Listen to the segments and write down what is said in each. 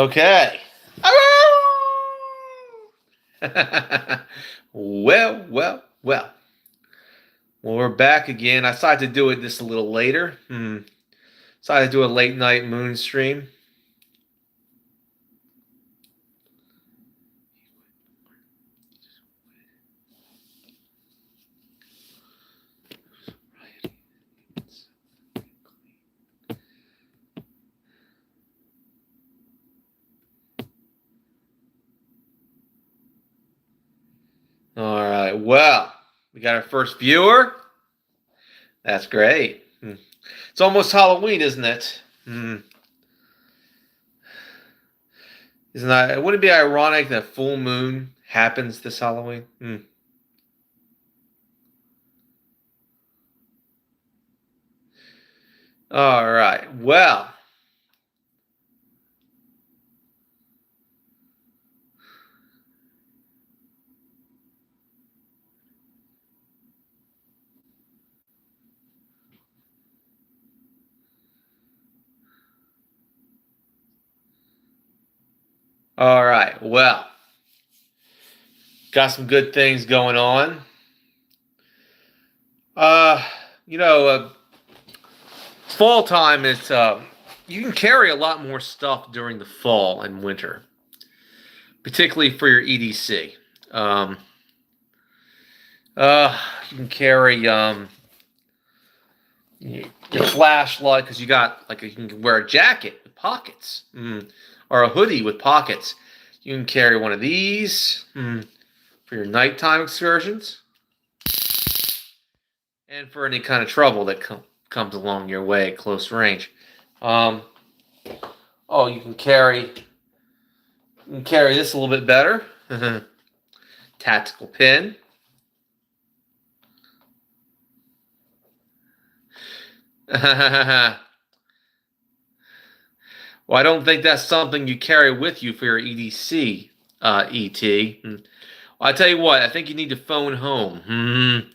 Okay. Well, well, well. Well, we're back again. I decided to do it this a little later. Decided to do a late night moon stream. All right. Well, we got our first viewer. That's great. It's almost Halloween, isn't it? Isn't that? Wouldn't it be ironic that full moon happens this Halloween? All right. Well. All right. Well. Got some good things going on. Uh, you know, fall time is you can carry a lot more stuff during the fall and winter, particularly for your EDC. You can carry your flashlight because you got like you can wear a jacket with pockets, or a hoodie with pockets. You can carry one of these for your nighttime excursions, and for any kind of trouble that comes along your way at close range. Oh, you can carry this a little bit better. Tactical pin. Well, I don't think that's something you carry with you for your EDC, ET. Well, I tell you what, I think you need to phone home.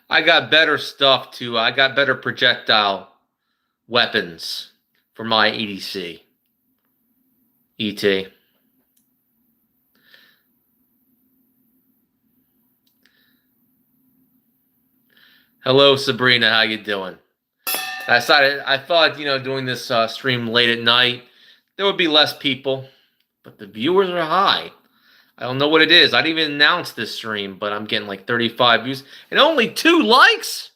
I got better stuff too. I got better projectile weapons for my EDC. ET. Hello, Sabrina. How you doing? I thought, doing this stream late at night, there would be less people, but the viewers are high. I don't know what it is. I didn't even announce this stream, but I'm getting like 35 views and only 2 likes.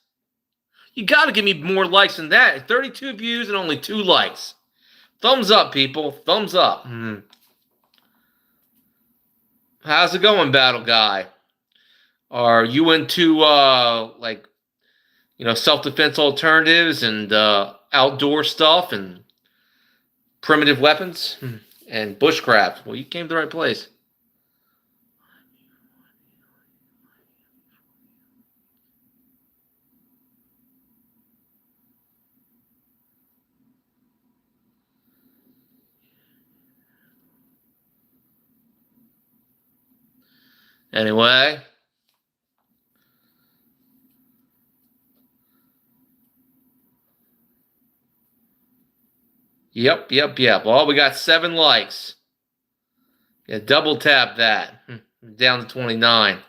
You got to give me more likes than that. 32 views and only 2 likes. Thumbs up, people. Thumbs up. How's it going, Battle Guy? Are you into self-defense alternatives and outdoor stuff and primitive weapons and bushcraft? Well, you came to the right place. Anyway. Yep. Well, we got 7 likes. Yeah, double tap that. Down to 29.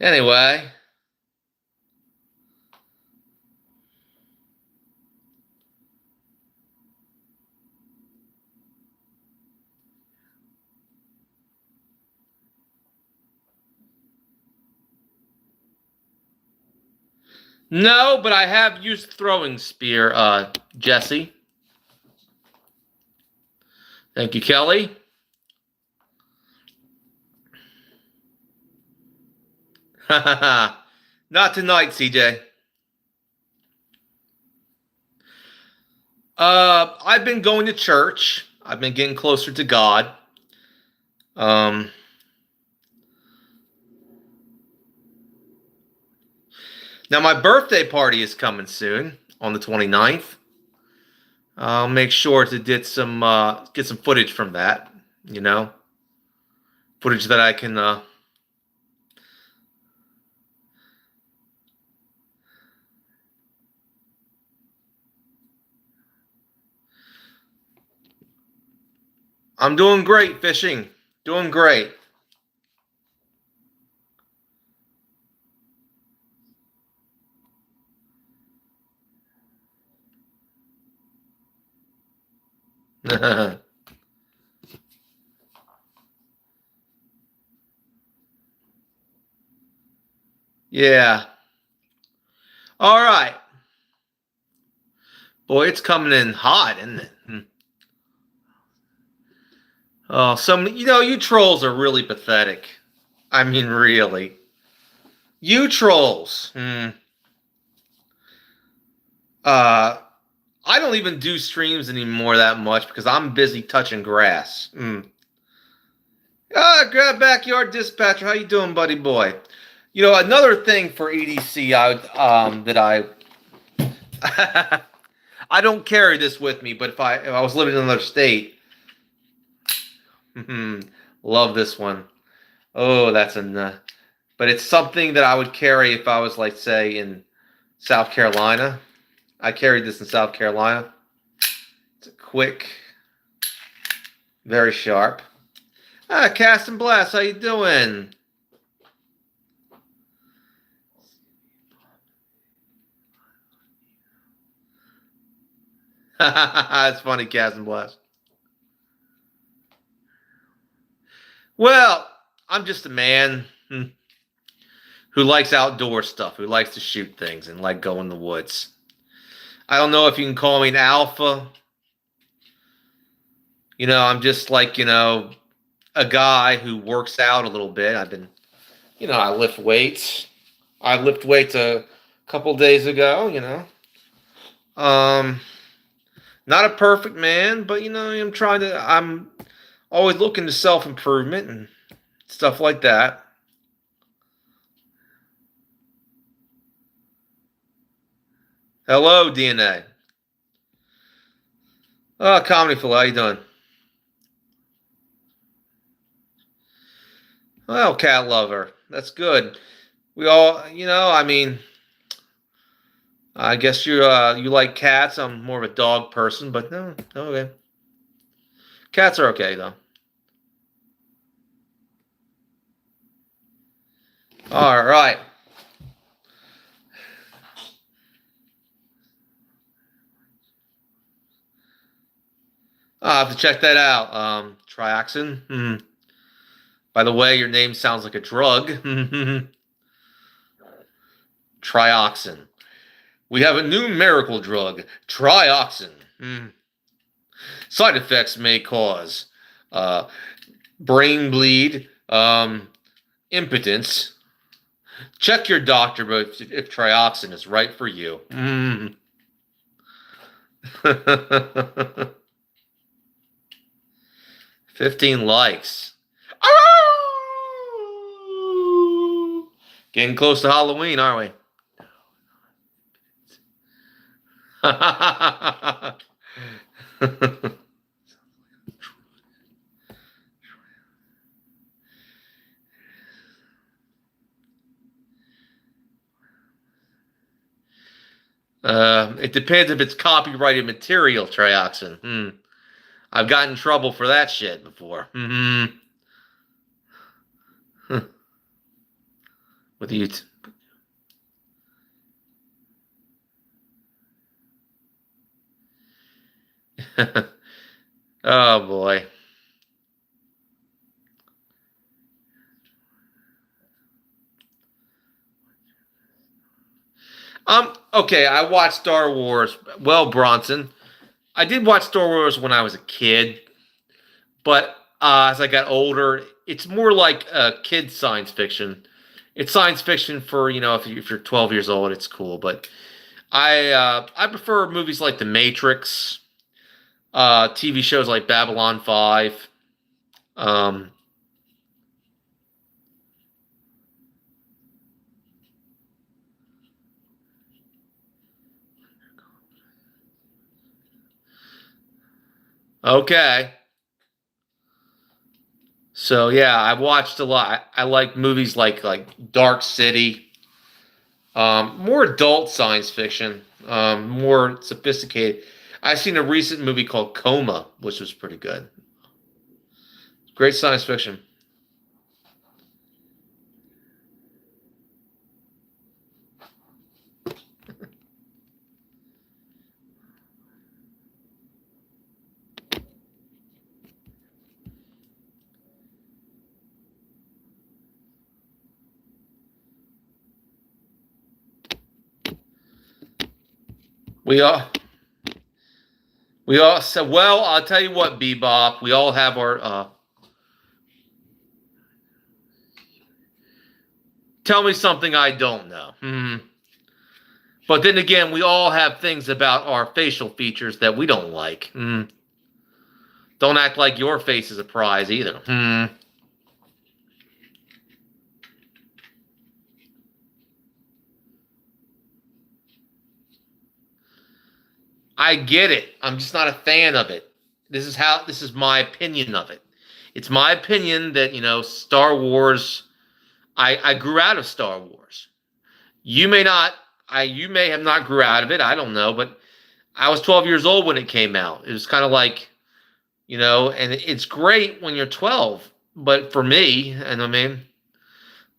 Anyway. No, but I have used throwing spear, Jesse. Thank you, Kelly. Not tonight, CJ. I've been going to church. I've been getting closer to God. Now, my birthday party is coming soon on the 29th. I'll make sure to get some footage from that, you know, footage that I can. I'm doing great fishing, doing great. Yeah. All right. Boy, it's coming in hot, isn't it? Oh, you trolls are really pathetic. I mean, really. You trolls. Uh, I don't even do streams anymore that much because I'm busy touching grass. Grab backyard dispatcher. How you doing, buddy boy? You know, another thing for EDC, I don't carry this with me, but if I was living in another state, love this one. Oh, but it's something that I would carry if I was, like, say, in South Carolina. I carried this in South Carolina. It's a quick, very sharp. Cast and Blast, how you doing? It's funny, Cast and Blast. Well, I'm just a man who likes outdoor stuff, who likes to shoot things and like go in the woods. I don't know if you can call me an alpha. You know, I'm just like, a guy who works out a little bit. I lift weights. I lift weights a couple days ago, Not a perfect man, but I'm always looking to self-improvement and stuff like that. Hello, DNA. Oh, Comedy Phil, how you doing? Well, cat lover. That's good. We all, I guess you like cats. I'm more of a dog person, but no, okay. Cats are okay though. All right. I'll have to check that out. Trioxin. By the way, your name sounds like a drug. Trioxin. We have a new miracle drug, trioxin. Side effects may cause brain bleed, impotence. Check your doctor if trioxin is right for you. 15 likes. Getting close to Halloween, aren't we? It depends if it's copyrighted material, trioxin. I've gotten in trouble for that shit before. With you. Oh boy. Okay, I watched Star Wars. Well, Bronson, I did watch Star Wars when I was a kid, but as I got older, it's more like kid science fiction. It's science fiction for if you're 12 years old, it's cool. But I prefer movies like The Matrix, TV shows like Babylon 5. Um, Okay. So yeah, I've watched a lot. I like movies like Dark City, more adult science fiction, more sophisticated. I've seen a recent movie called Coma, which was pretty good. Great science fiction. We all we all said, well, I'll tell you what, Bebop. We all have our. Tell me something I don't know. But then again, we all have things about our facial features that we don't like. Don't act like your face is a prize either. I get it. I'm just not a fan of it. This is my opinion of it. It's my opinion that, Star Wars, I grew out of Star Wars. You may not, you may have not grew out of it. I don't know, but I was 12 years old when it came out. It was kind of like, and it's great when you're 12, but for me, and I mean,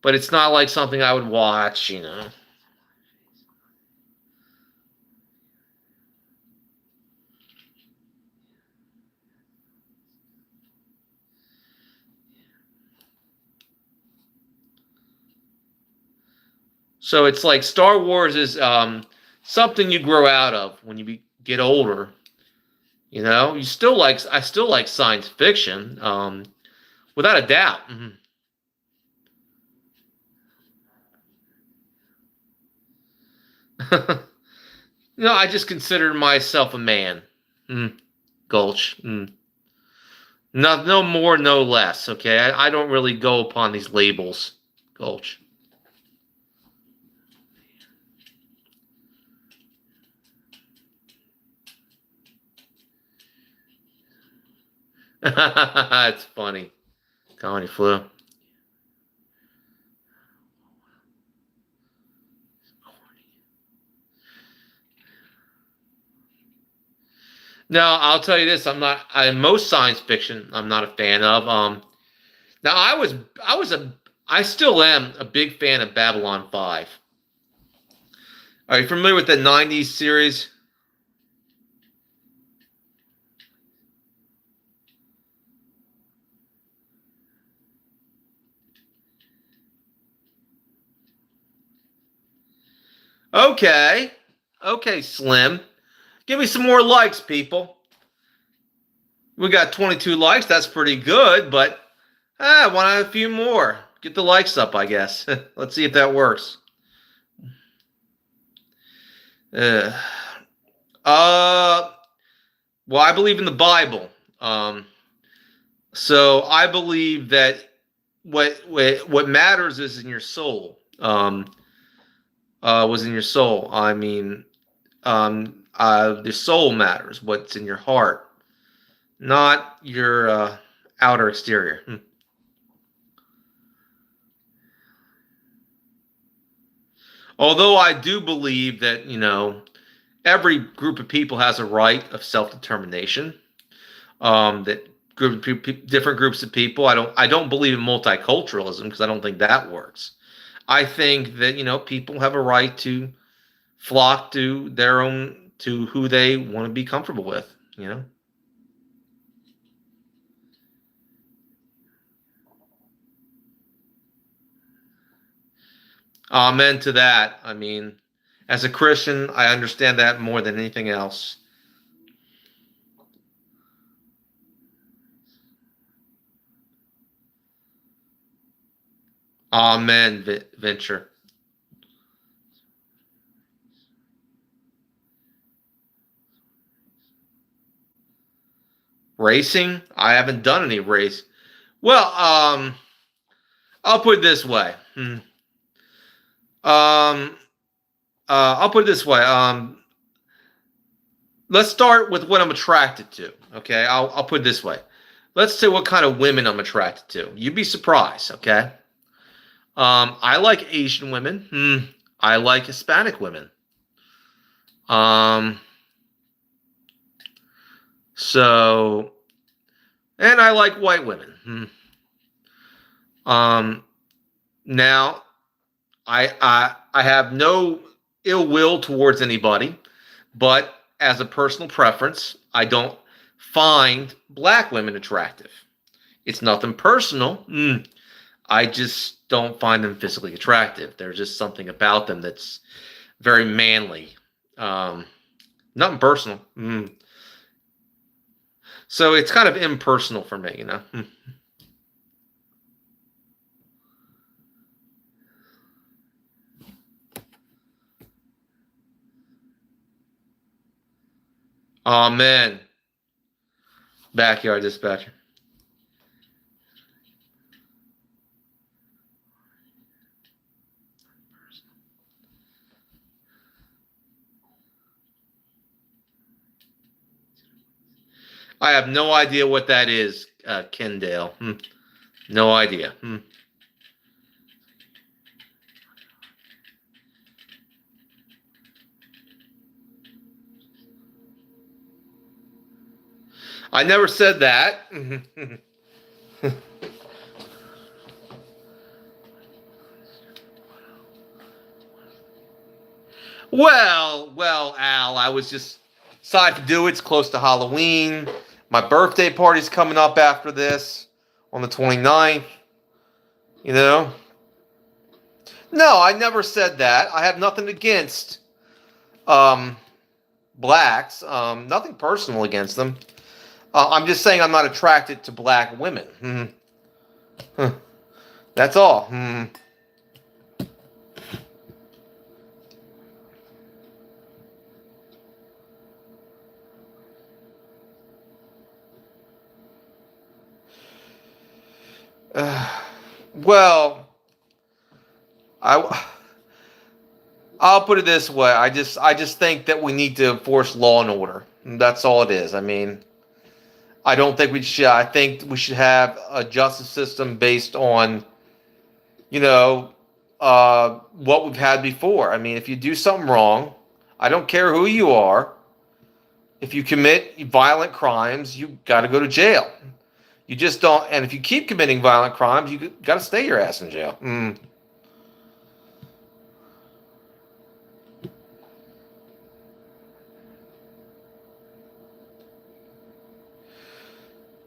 but it's not like something I would watch. So it's like Star Wars is something you grow out of when you get older. I still like science fiction, without a doubt. I just consider myself a man. Mm, Gulch. No more, no less. Okay, I don't really go upon these labels. Gulch. It's funny. Comedy flu. Now I'll tell you this: most science fiction I'm not a fan of. Now I still am a big fan of Babylon 5. Are you familiar with the '90s series? Okay, okay, Slim. Give me some more likes, people. We got 22 likes. That's pretty good, but I want a few more. Get the likes up, I guess. Let's see if that works. Uh, uh, well, I believe in the Bible. So I believe that what matters is in your soul. Was in your soul. I mean, the soul matters. What's in your heart, not your outer exterior. Although I do believe that every group of people has a right of self-determination. That different groups of people. I don't believe in multiculturalism because I don't think that works. I think that people have a right to flock to who they want to be comfortable with. Amen to that. I mean, as a Christian, I understand that more than anything else. Amen, Venture. Racing? I haven't done any race. Well, I'll put it this way. Um, I'll put it this way. let's start with what I'm attracted to. Okay, I'll put it this way. Let's say what kind of women I'm attracted to. You'd be surprised. Okay. I like Asian women. I like Hispanic women. Um, so, and I like white women. Um, now, I have no ill will towards anybody, but as a personal preference, I don't find black women attractive. It's nothing personal. I just don't find them physically attractive. There's just something about them that's very manly. Nothing personal. So it's kind of impersonal for me, you know. Oh man, backyard dispatcher. I have no idea what that is, Kendale. No idea. I never said that. Well, Al, I was just decided to do it. It's close to Halloween. My birthday party's coming up after this on the 29th. You know? No, I never said that. I have nothing against um, blacks. Nothing personal against them. I'm just saying I'm not attracted to black women. That's all. Well, I I'll put it this way. I just think that we need to enforce law and order. That's all it is. I mean, I don't think we should. I think we should have a justice system based on, you know, what we've had before. I mean, if you do something wrong, I don't care who you are. If you commit violent crimes, you got to go to jail. You just don't. And if you keep committing violent crimes, you got to stay your ass in jail.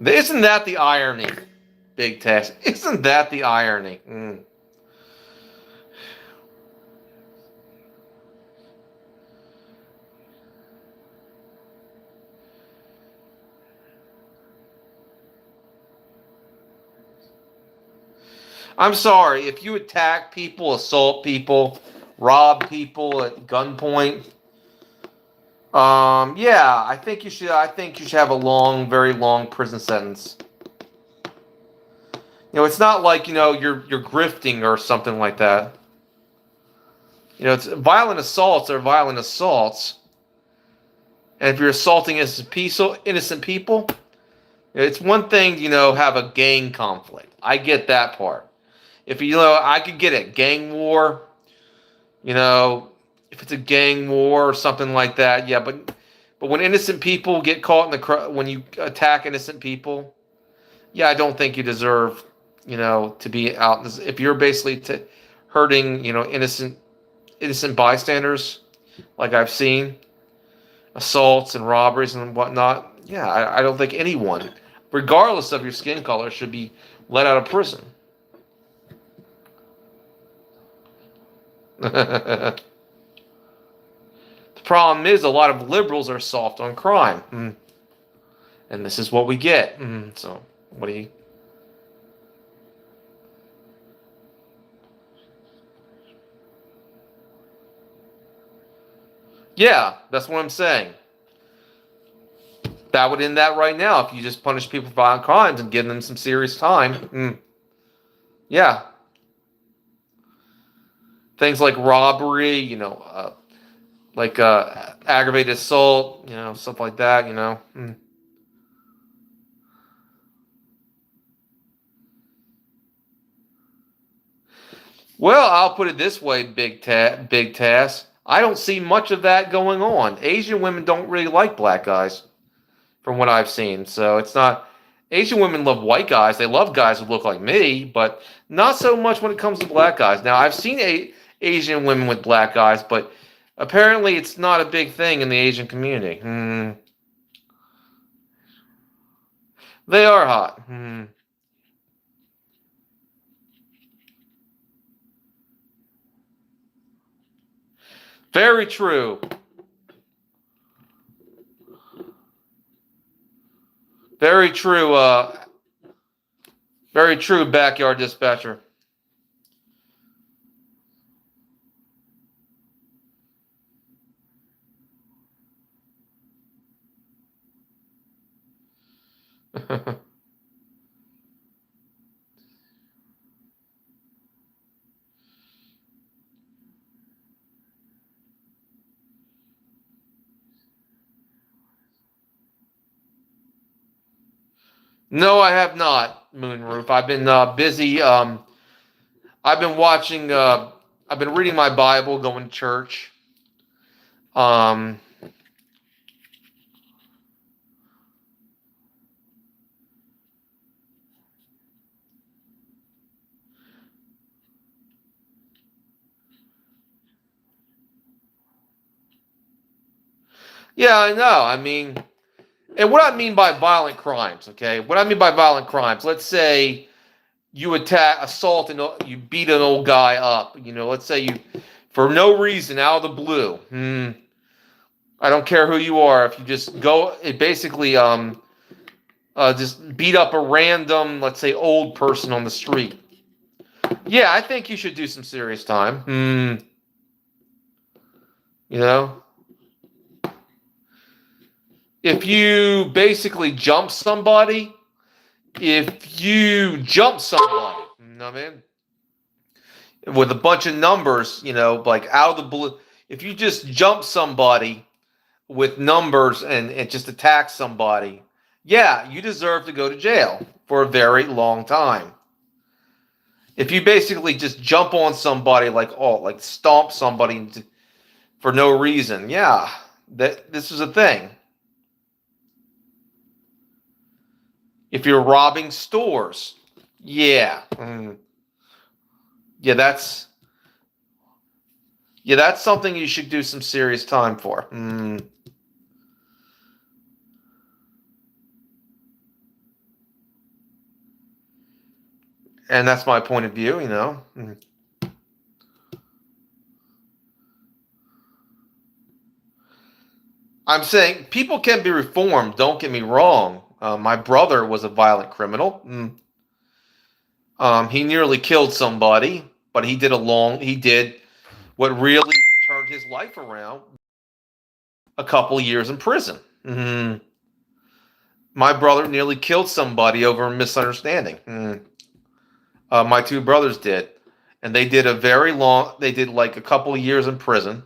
Isn't that the irony, Big Tex? Isn't that the irony? I'm sorry, if you attack people, assault people, rob people at gunpoint, yeah, I think you should. I think you should have a long, very long prison sentence. You know, it's not like you're grifting or something like that. You know, it's violent assaults are violent assaults, and if you're assaulting innocent people, it's one thing have a gang conflict. I get that part. If I could get it, gang war. You know, if it's a gang war or something like that, yeah. But when innocent people get caught in when you attack innocent people, yeah, I don't think you deserve, to be out. If you're basically hurting, innocent bystanders, like I've seen, assaults and robberies and whatnot. Yeah, I don't think anyone, regardless of your skin color, should be let out of prison. The problem is a lot of liberals are soft on crime. And this is what we get. So, what do you... Yeah, that's what I'm saying. That would end that right now if you just punish people for violent crimes and give them some serious time. Yeah. Things like robbery, like aggravated assault, stuff like that. Well, I'll put it this way, big task. I don't see much of that going on. Asian women don't really like black guys, from what I've seen. So it's not. Asian women love white guys. They love guys who look like me, but not so much when it comes to black guys. Now, I've seen Asian women with black guys, but apparently it's not a big thing in the Asian community. They are hot. Very true. Very true. Very true, backyard dispatcher. No, I have not, Moonroof. I've been busy. I've been watching. I've been reading my Bible, going to church. Um, yeah, I know. I mean, and what I mean by violent crimes, okay? What I mean by violent crimes, let's say you assault, and you beat an old guy up. Let's say you, for no reason, out of the blue. I don't care who you are. If you just go, it basically just beat up a random, let's say, old person on the street. Yeah, I think you should do some serious time. You know, if you basically jump somebody, you know what I mean? With a bunch of numbers, like out of the blue, if you just jump somebody with numbers and just attack somebody, yeah, you deserve to go to jail for a very long time. If you basically just jump on somebody like stomp somebody for no reason, yeah, this is a thing. If you're robbing stores, yeah, yeah, that's something you should do some serious time for. And that's my point of view. I'm saying people can be reformed. Don't get me wrong. My brother was a violent criminal. He nearly killed somebody, but he did what really turned his life around. A couple years in prison. My brother nearly killed somebody over a misunderstanding. My two brothers did, and they did They did like a couple of years in prison,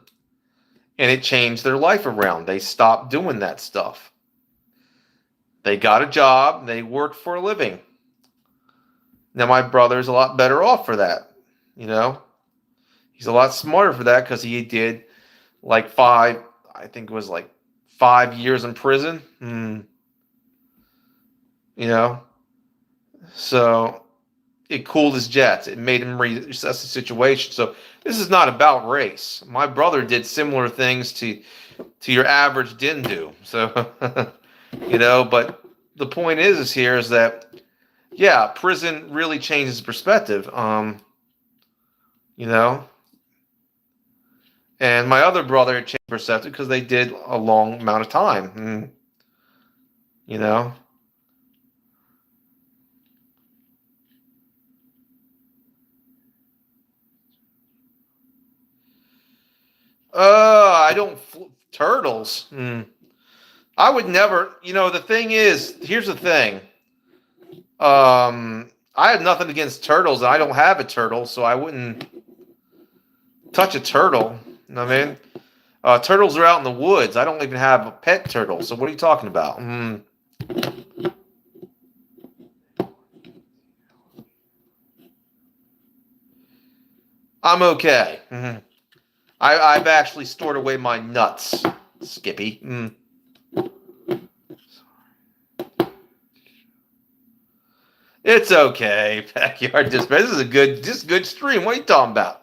and it changed their life around. They stopped doing that stuff. They got a job. They worked for a living. Now my brother's a lot better off for that. He's a lot smarter for that because he did like I think it was like 5 years in prison. So it cooled his jets. It made him reassess the situation. So this is not about race. My brother did similar things to your average Dindu. So but the point is that yeah, prison really changes perspective. And my other brother changed perspective because they did a long amount of time. You know. I don't turtles. I would never. The thing is, here's the thing. I have nothing against turtles. I don't have a turtle, so I wouldn't touch a turtle. You know what I mean? Turtles are out in the woods. I don't even have a pet turtle. So what are you talking about? I'm okay. I've actually stored away my nuts, Skippy. It's okay, backyard dispatch. This is a good stream. What are you talking about?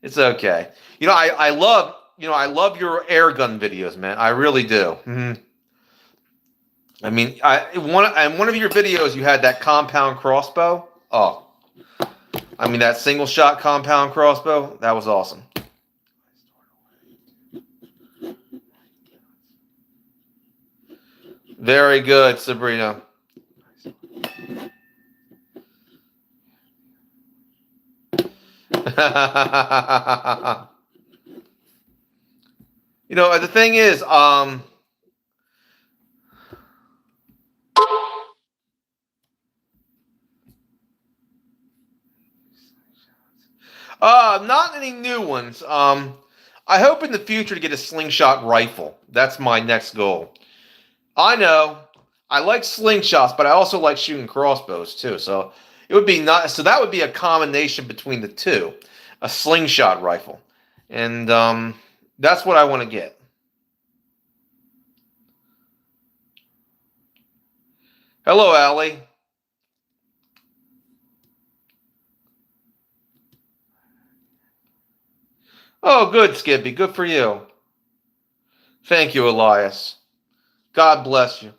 It's okay. I love your air gun videos, man. I really do. I mean, one of your videos, you had that compound crossbow. Oh, I mean that single shot compound crossbow. That was awesome. Very good, Sabrina. The thing is, not any new ones. I hope in the future to get a slingshot rifle. That's my next goal. I know I like slingshots, but I also like shooting crossbows too. So it would be not. So that would be a combination between the two, a slingshot rifle, and that's what I want to get. Hello, Allie. Oh, good, Skippy. Good for you. Thank you, Elias. God bless you.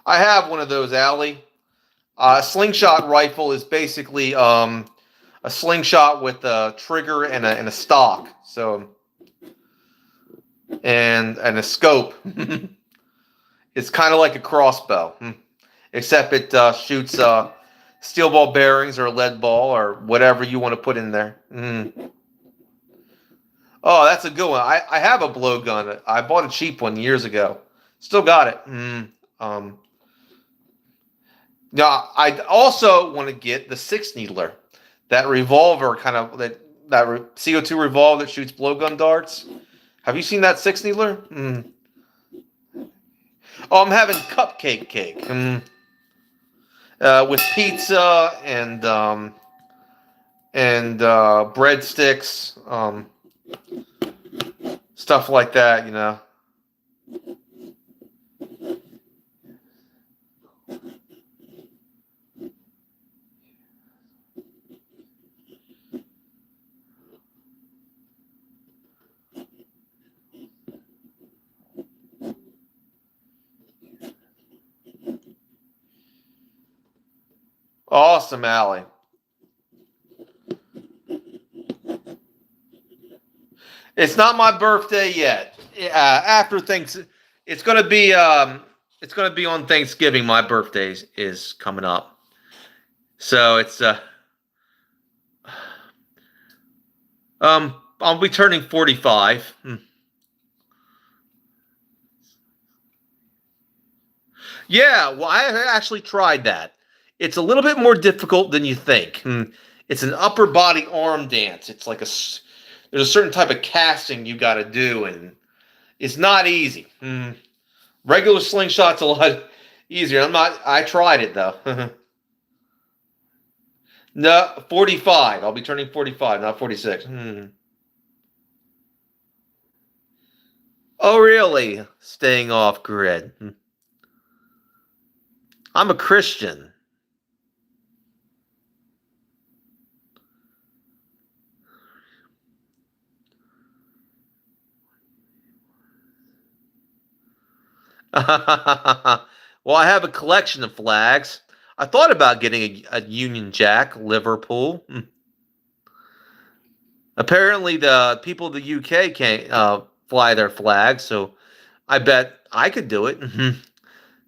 I have one of those, Allie. A slingshot rifle is basically a slingshot with a trigger and a stock. So and a scope. It's kind of like a crossbow, except it shoots steel ball bearings or lead ball or whatever you want to put in there. Oh, that's a good one. I have a blowgun. I bought a cheap one years ago. Still got it. Now, I also want to get the six needler, that revolver kind of that CO2 revolver that shoots blowgun darts. Have you seen that six needler? Oh, I'm having cupcake cake with pizza and breadsticks, stuff like that. Awesome, Allie. It's not my birthday yet. After things, it's gonna be on Thanksgiving. My birthday is coming up, so it's I'll be turning 45. Yeah, well, I actually tried that. It's a little bit more difficult than you think. It's an upper body arm dance. It's like there's a certain type of casting you got to do, and it's not easy. Regular slingshot's a lot easier. I tried it though. No, 45. I'll be turning 45, not 46. Oh, really? Staying off grid. I'm a Christian. Well, I have a collection of flags. I thought about getting a Union Jack, Liverpool. Apparently, the people of the UK can't fly their flags, so I bet I could do it.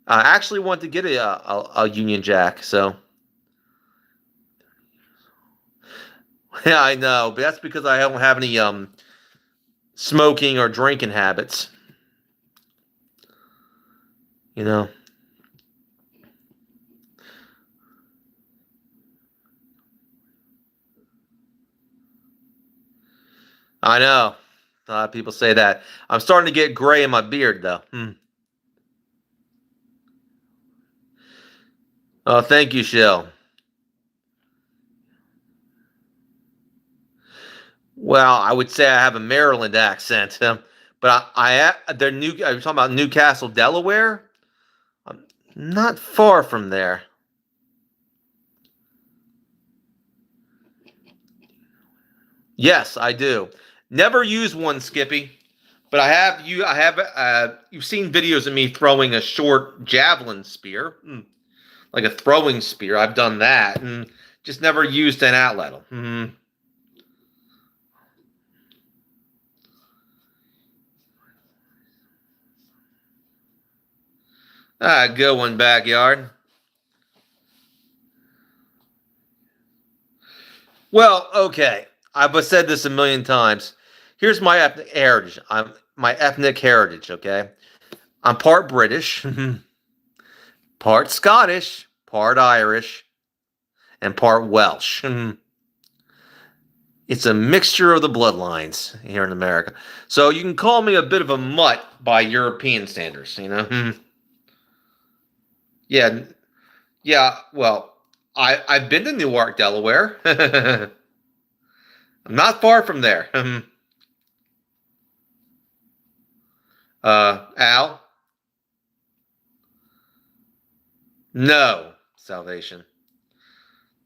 I actually want to get a Union Jack, so. Yeah, I know, but that's because I don't have any smoking or drinking habits. You know. I know. A lot of people say that. I'm starting to get gray in my beard, though. Oh, thank you, Shell. Well, I would say I have a Maryland accent, but they're new. Are you talking about Newcastle, Delaware? I'm not far from there. Yes, I do. Never use one, Skippy, but I have you. I have. You've seen videos of me throwing a short javelin spear, like a throwing spear. I've done that, and just never used an outlet. Good one, backyard. Well, okay. I've said this a million times. Here's my ethnic heritage. Okay. I'm part British, part Scottish, part Irish, and part Welsh. It's a mixture of the bloodlines here in America. So you can call me a bit of a mutt by European standards, you know? Yeah, yeah, well, I've been to Newark, Delaware. I'm not far from there. Al? No, Salvation.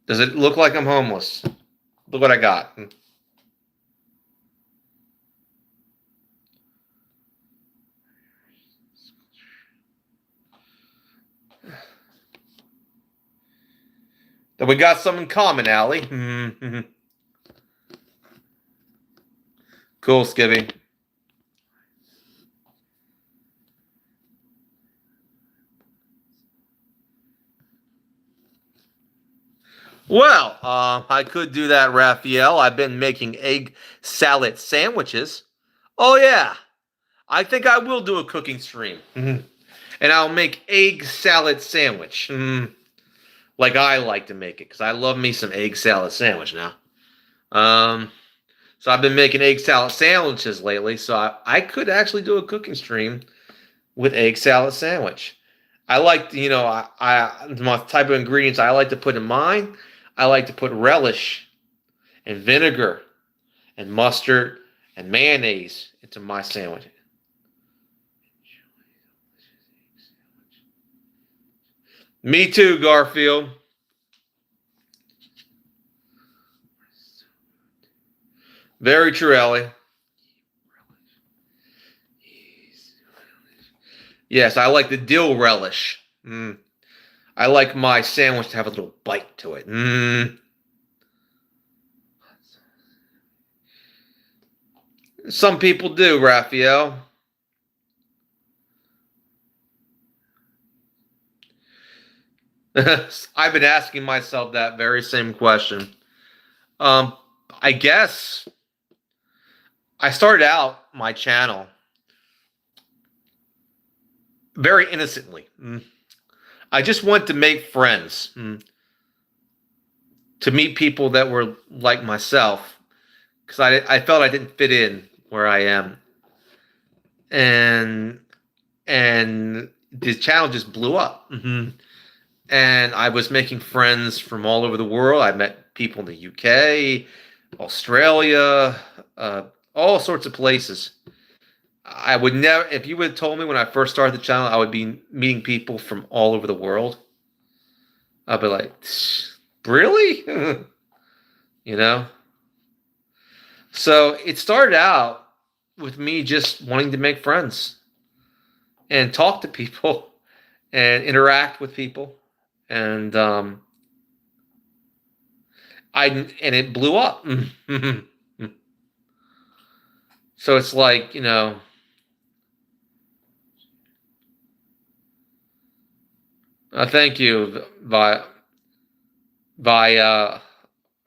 Does it look like I'm homeless? Look what I got. Then we got some in common, Allie. Cool, Skibby. Well, I could do that, Raphael. I've been making egg salad sandwiches. Oh, yeah. I think I will do a cooking stream. And I'll make egg salad sandwich. Like I like to make it, because I love me some egg salad sandwich now. Um, so I've been making egg salad sandwiches lately, so I could actually do a cooking stream with egg salad sandwich. I like, my type of ingredients I like to put in mine. I like to put relish and vinegar and mustard and mayonnaise into my sandwich. Me too, Garfield. Very true, Ellie. Yes, I like the dill relish. I like my sandwich to have a little bite to it. Some people do, Raphael. I've been asking myself that very same question. Um, I guess I started out my channel very innocently. I just wanted to make friends, to meet people that were like myself, because I felt I didn't fit in where I am, and the channel just blew up. And I was making friends from all over the world. I met people in the UK, Australia, all sorts of places. I would never, if you would have told me when I first started the channel, I would be meeting people from all over the world. I'd be like, really? You know? So it started out with me just wanting to make friends and talk to people and interact with people. And it blew up. So it's like, thank you, by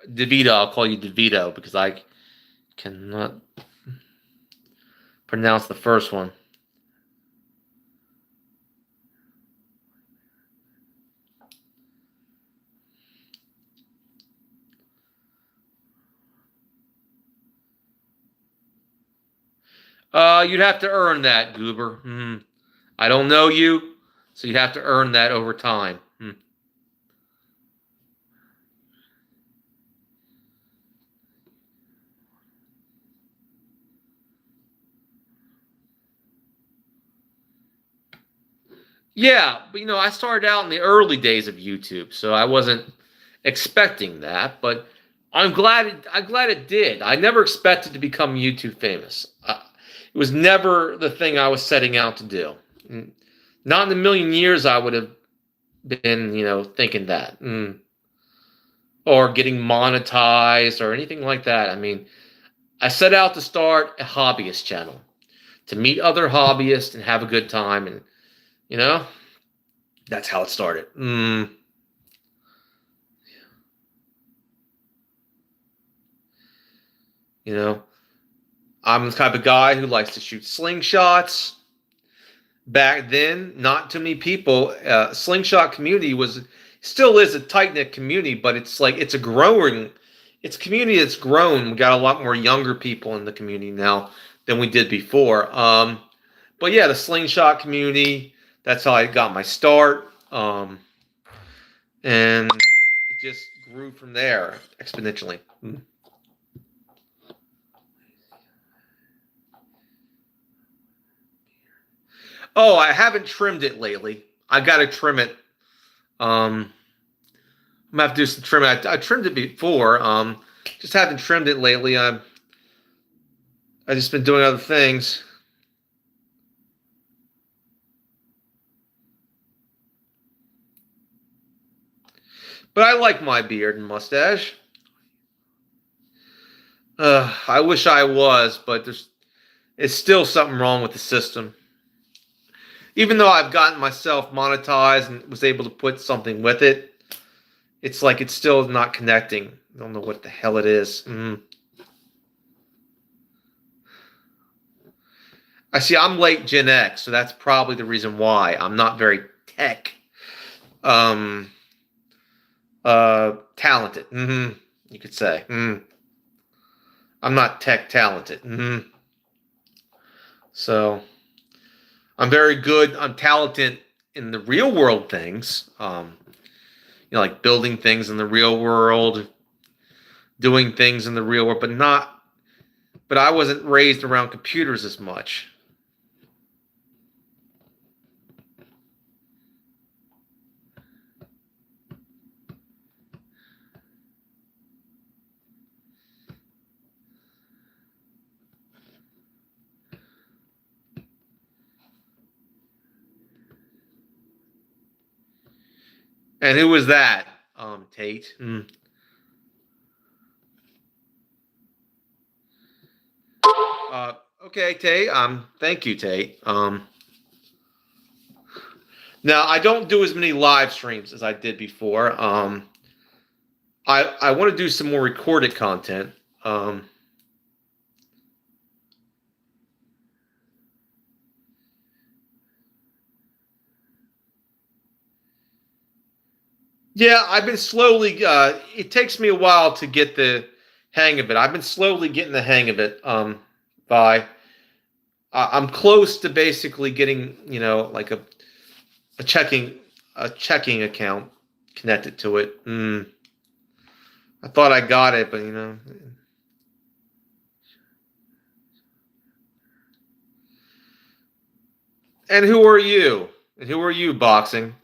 DeVito. I'll call you DeVito because I cannot pronounce the first one. You'd have to earn that, Goober. I don't know you, so you'd have to earn that over time. Yeah, but I started out in the early days of YouTube, so I wasn't expecting that, but I'm glad it did. I never expected to become YouTube famous. It was never the thing I was setting out to do. Not in a million years I would have been, thinking that. Or getting monetized or anything like that. I mean, I set out to start a hobbyist channel to meet other hobbyists and have a good time, and you know, that's how it started. You know, I'm the type of guy who likes to shoot slingshots. Back then, not too many people. Slingshot community was still is a tight knit community, but it's a community that's grown. We got a lot more younger people in the community now than we did before. But yeah, the slingshot community. That's how I got my start, and it just grew from there exponentially. Oh, I haven't trimmed it lately. I got to trim it. I'm gonna have to do some trimming. I trimmed it before. Just haven't trimmed it lately. I just been doing other things. But I like my beard and mustache. I wish I was, but it's still something wrong with the system. Even though I've gotten myself monetized and was able to put something with it, it's like it's still not connecting. I don't know what the hell it is. I see. I'm late Gen X, so that's probably the reason why I'm not very tech um, talented. You could say. I'm not tech talented. So I'm very good. I'm talented in the real world things. Like building things in the real world, doing things in the real world, but not. But I wasn't raised around computers as much. And who was that? Tate. Okay, Tate. Thank you, Tate. Now I don't do as many live streams as I did before. I want to do some more recorded content. Yeah, I've been slowly. It takes me a while to get the hang of it. I've been slowly getting the hang of it. By I'm close to basically getting, like a checking a checking account connected to it. I thought I got it, but. And who are you? And who are you, boxing?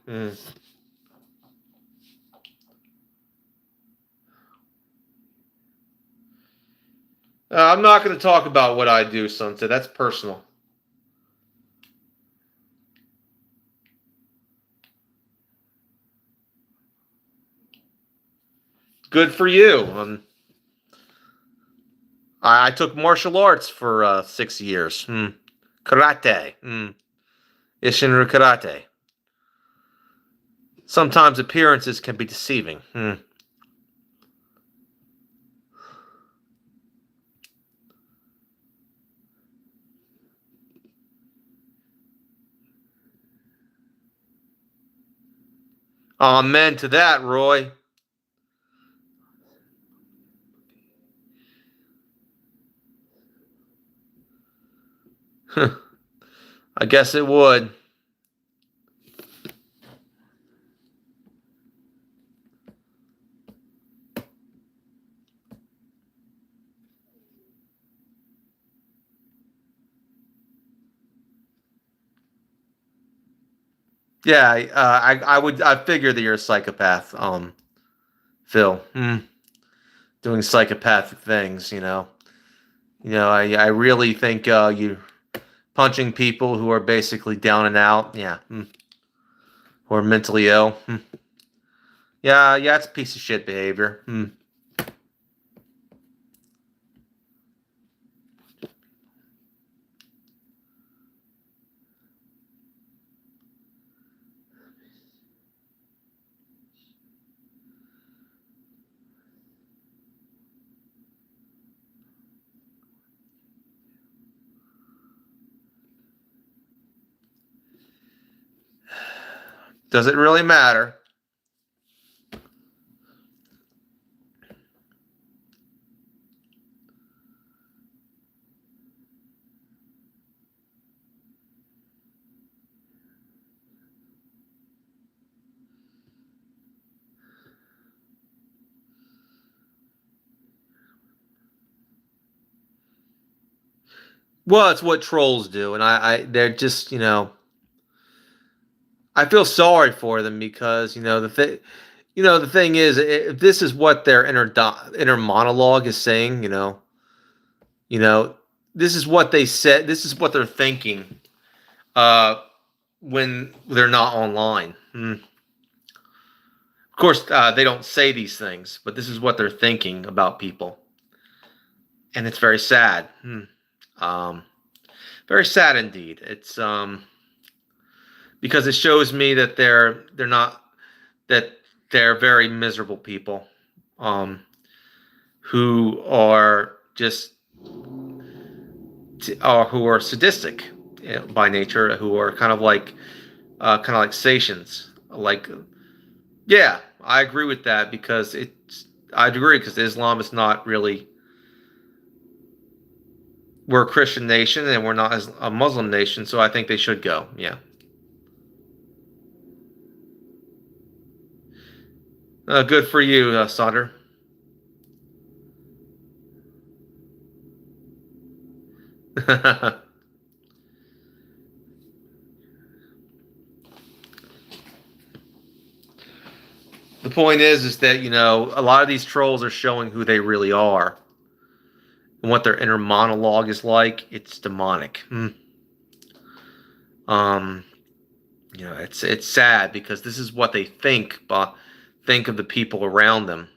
I'm not going to talk about what I do, Sunset. That's personal. Good for you. I took martial arts for 6 years. Karate. Ishinru karate. Sometimes appearances can be deceiving. Amen to that, Roy. I guess it would. Yeah, I would. I figure that you're a psychopath, Phil. Doing psychopathic things. I really think you punching people who are basically down and out. Yeah, who are mentally ill. Yeah, yeah, it's piece of shit behavior. Does it really matter? Well, it's what trolls do, and they're just, I feel sorry for them because the thing is, if this is what their inner monologue is saying, you know, this is what they said, this is what they're thinking, uh, when they're not online. Of course, they don't say these things, but this is what they're thinking about people, and it's very sad. Um, Very sad indeed. It's because it shows me that they're not that they're very miserable people, um, who are just who are sadistic, by nature, who are kind of like Saiyans. Like, yeah, I agree with that because I agree because Islam is not really. We're a Christian nation and we're not as a Muslim nation, so I think they should go. Yeah, good for you, Sutter. The point is that a lot of these trolls are showing who they really are and what their inner monologue is like. It's demonic. Um, it's sad because this is what they think of the people around them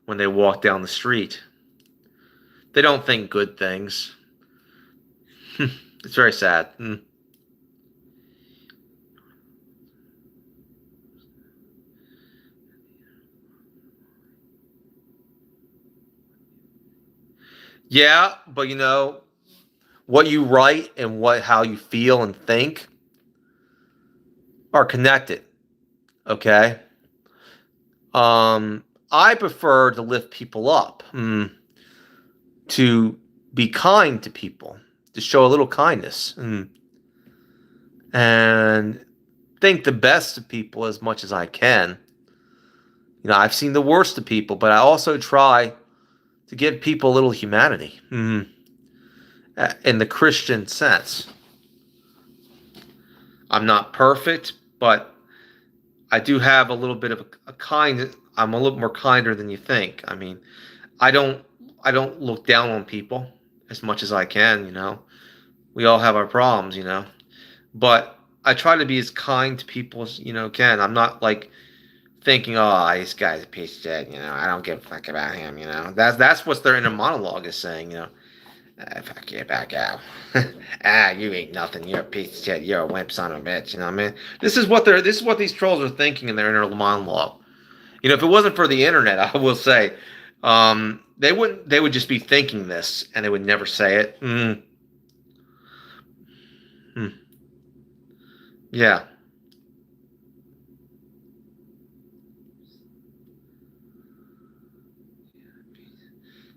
when they walk down the street. They don't think good things. It's very sad. Yeah, but what you write and how you feel and think are connected. Okay. I prefer to lift people up. To be kind to people, to show a little kindness, and think the best of people as much as I can. I've seen the worst of people, but I also try to give people a little humanity, in the Christian sense. I'm not perfect, but I do have a little bit of a kind. I'm a little more kinder than you think. I mean, I don't I don't look down on people as much as I can. We all have our problems. But I try to be as kind to people as can. I'm not like thinking, oh, this guy's a piece of shit. I don't give a fuck about him. That's what their inner monologue is saying. Fuck you, back out. You ain't nothing. You're a piece of shit. You're a wimp son of a bitch. You know what I mean? This is what these trolls are thinking in their inner monologue. If it wasn't for the internet, I will say, they would just be thinking this and they would never say it. Mm. Yeah.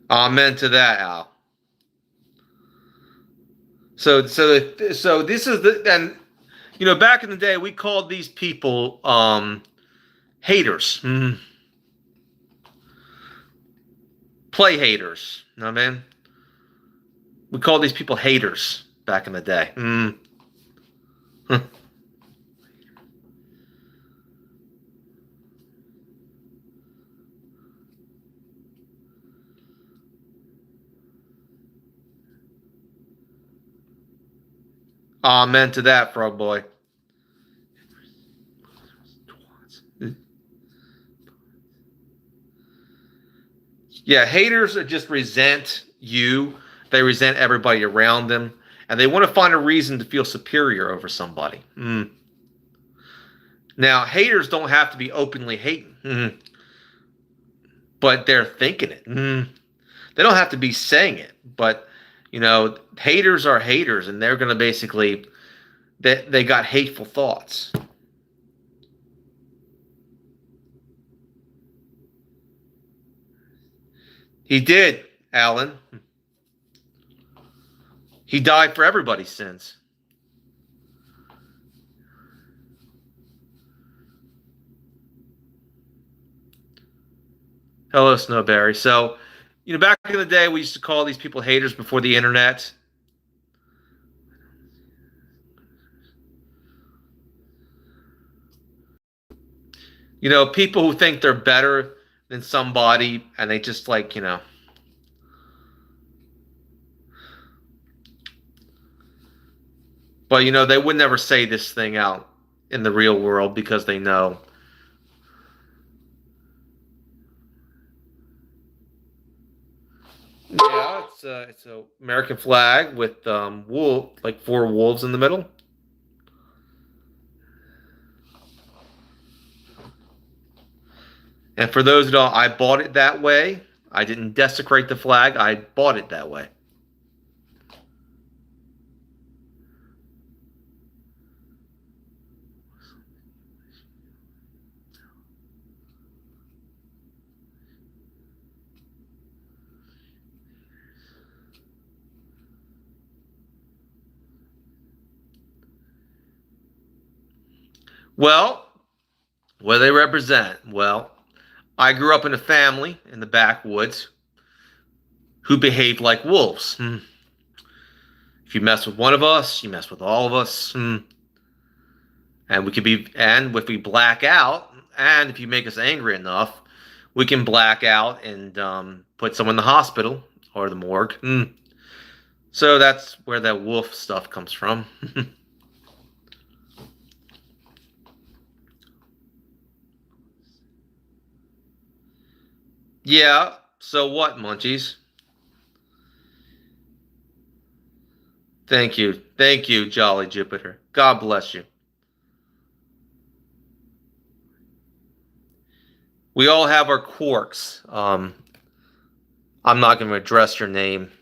Amen to that, Al. So this is the and back in the day we called these people haters, play haters. You know what I mean? We called these people haters back in the day. Amen to that, frog boy. Yeah, haters just resent you. They resent everybody around them, and they want to find a reason to feel superior over somebody. Now, haters don't have to be openly hating, but they're thinking it. They don't have to be saying it, but haters are haters, and they're going to basically they got hateful thoughts. He did, Alan. He died for everybody's sins. Hello, Snowberry. So, back in the day, we used to call these people haters before the internet. People who think they're better than somebody, and they just but they would never say this thing out in the real world because they know. Yeah, it's a American flag with wool, like 4 wolves in the middle. And for those who don't, I bought it that way. I didn't desecrate the flag. I bought it that way. Well, what do they represent? Well, I grew up in a family in the backwoods who behaved like wolves. If you mess with one of us, you mess with all of us. And if we black out, and if you make us angry enough, we can black out and put someone in the hospital or the morgue. So that's where that wolf stuff comes from. Yeah, so what, munchies? Thank you. Thank you, Jolly Jupiter. God bless you. We all have our quirks. I'm not going to address your name.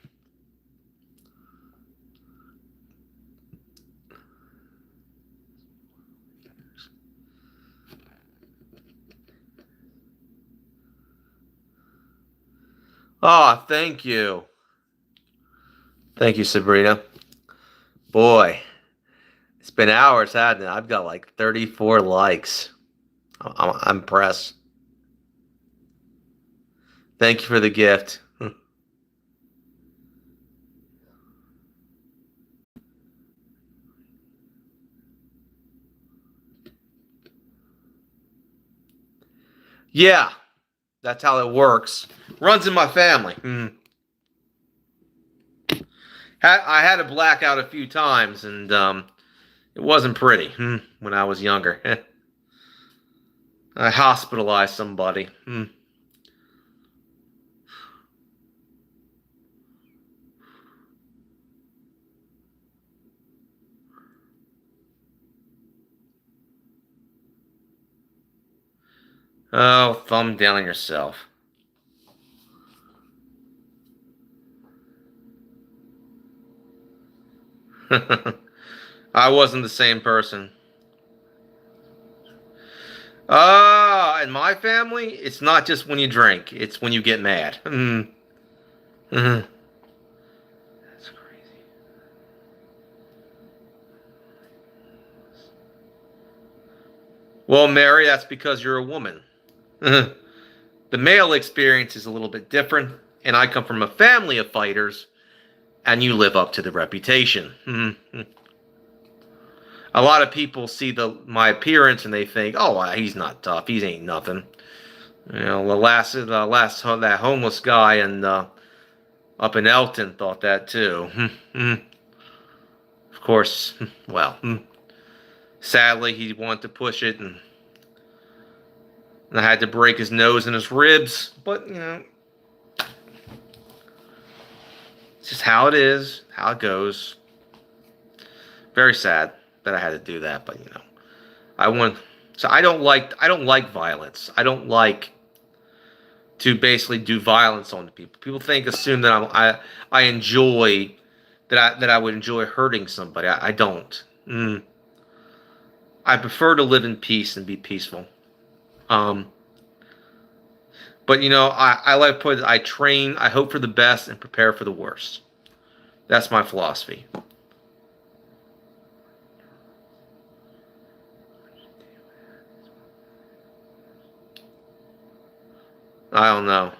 Ah, thank you. Thank you, Sabrina. Boy, it's been hours, hasn't it? I've got like 34 likes. I'm impressed. Thank you for the gift. Yeah, that's how it works. Runs in my family. I had a blackout a few times, and it wasn't pretty when I was younger. I hospitalized somebody. Oh, thumb down on yourself. I wasn't the same person. In my family, it's not just when you drink, it's when you get mad. That's crazy. Well, Mary, that's because you're a woman. The male experience is a little bit different, and I come from a family of fighters, and you live up to the reputation. A lot of people see my appearance and they think, "Oh, he's not tough. He ain't nothing." You know, the last that homeless guy and up in Elton thought that too. Of course, well, sadly he wanted to push it, and I had to break his nose and his ribs. But you know, it's just how it is, how it goes. Very sad that I had to do that, but you know, I want. So I don't like violence. I don't like to basically do violence on people. People assume that I enjoy that I would enjoy hurting somebody. I don't. I prefer to live in peace and be peaceful. Um, but you know, I like to put it, I train, I hope for the best and prepare for the worst. That's my philosophy. I don't know.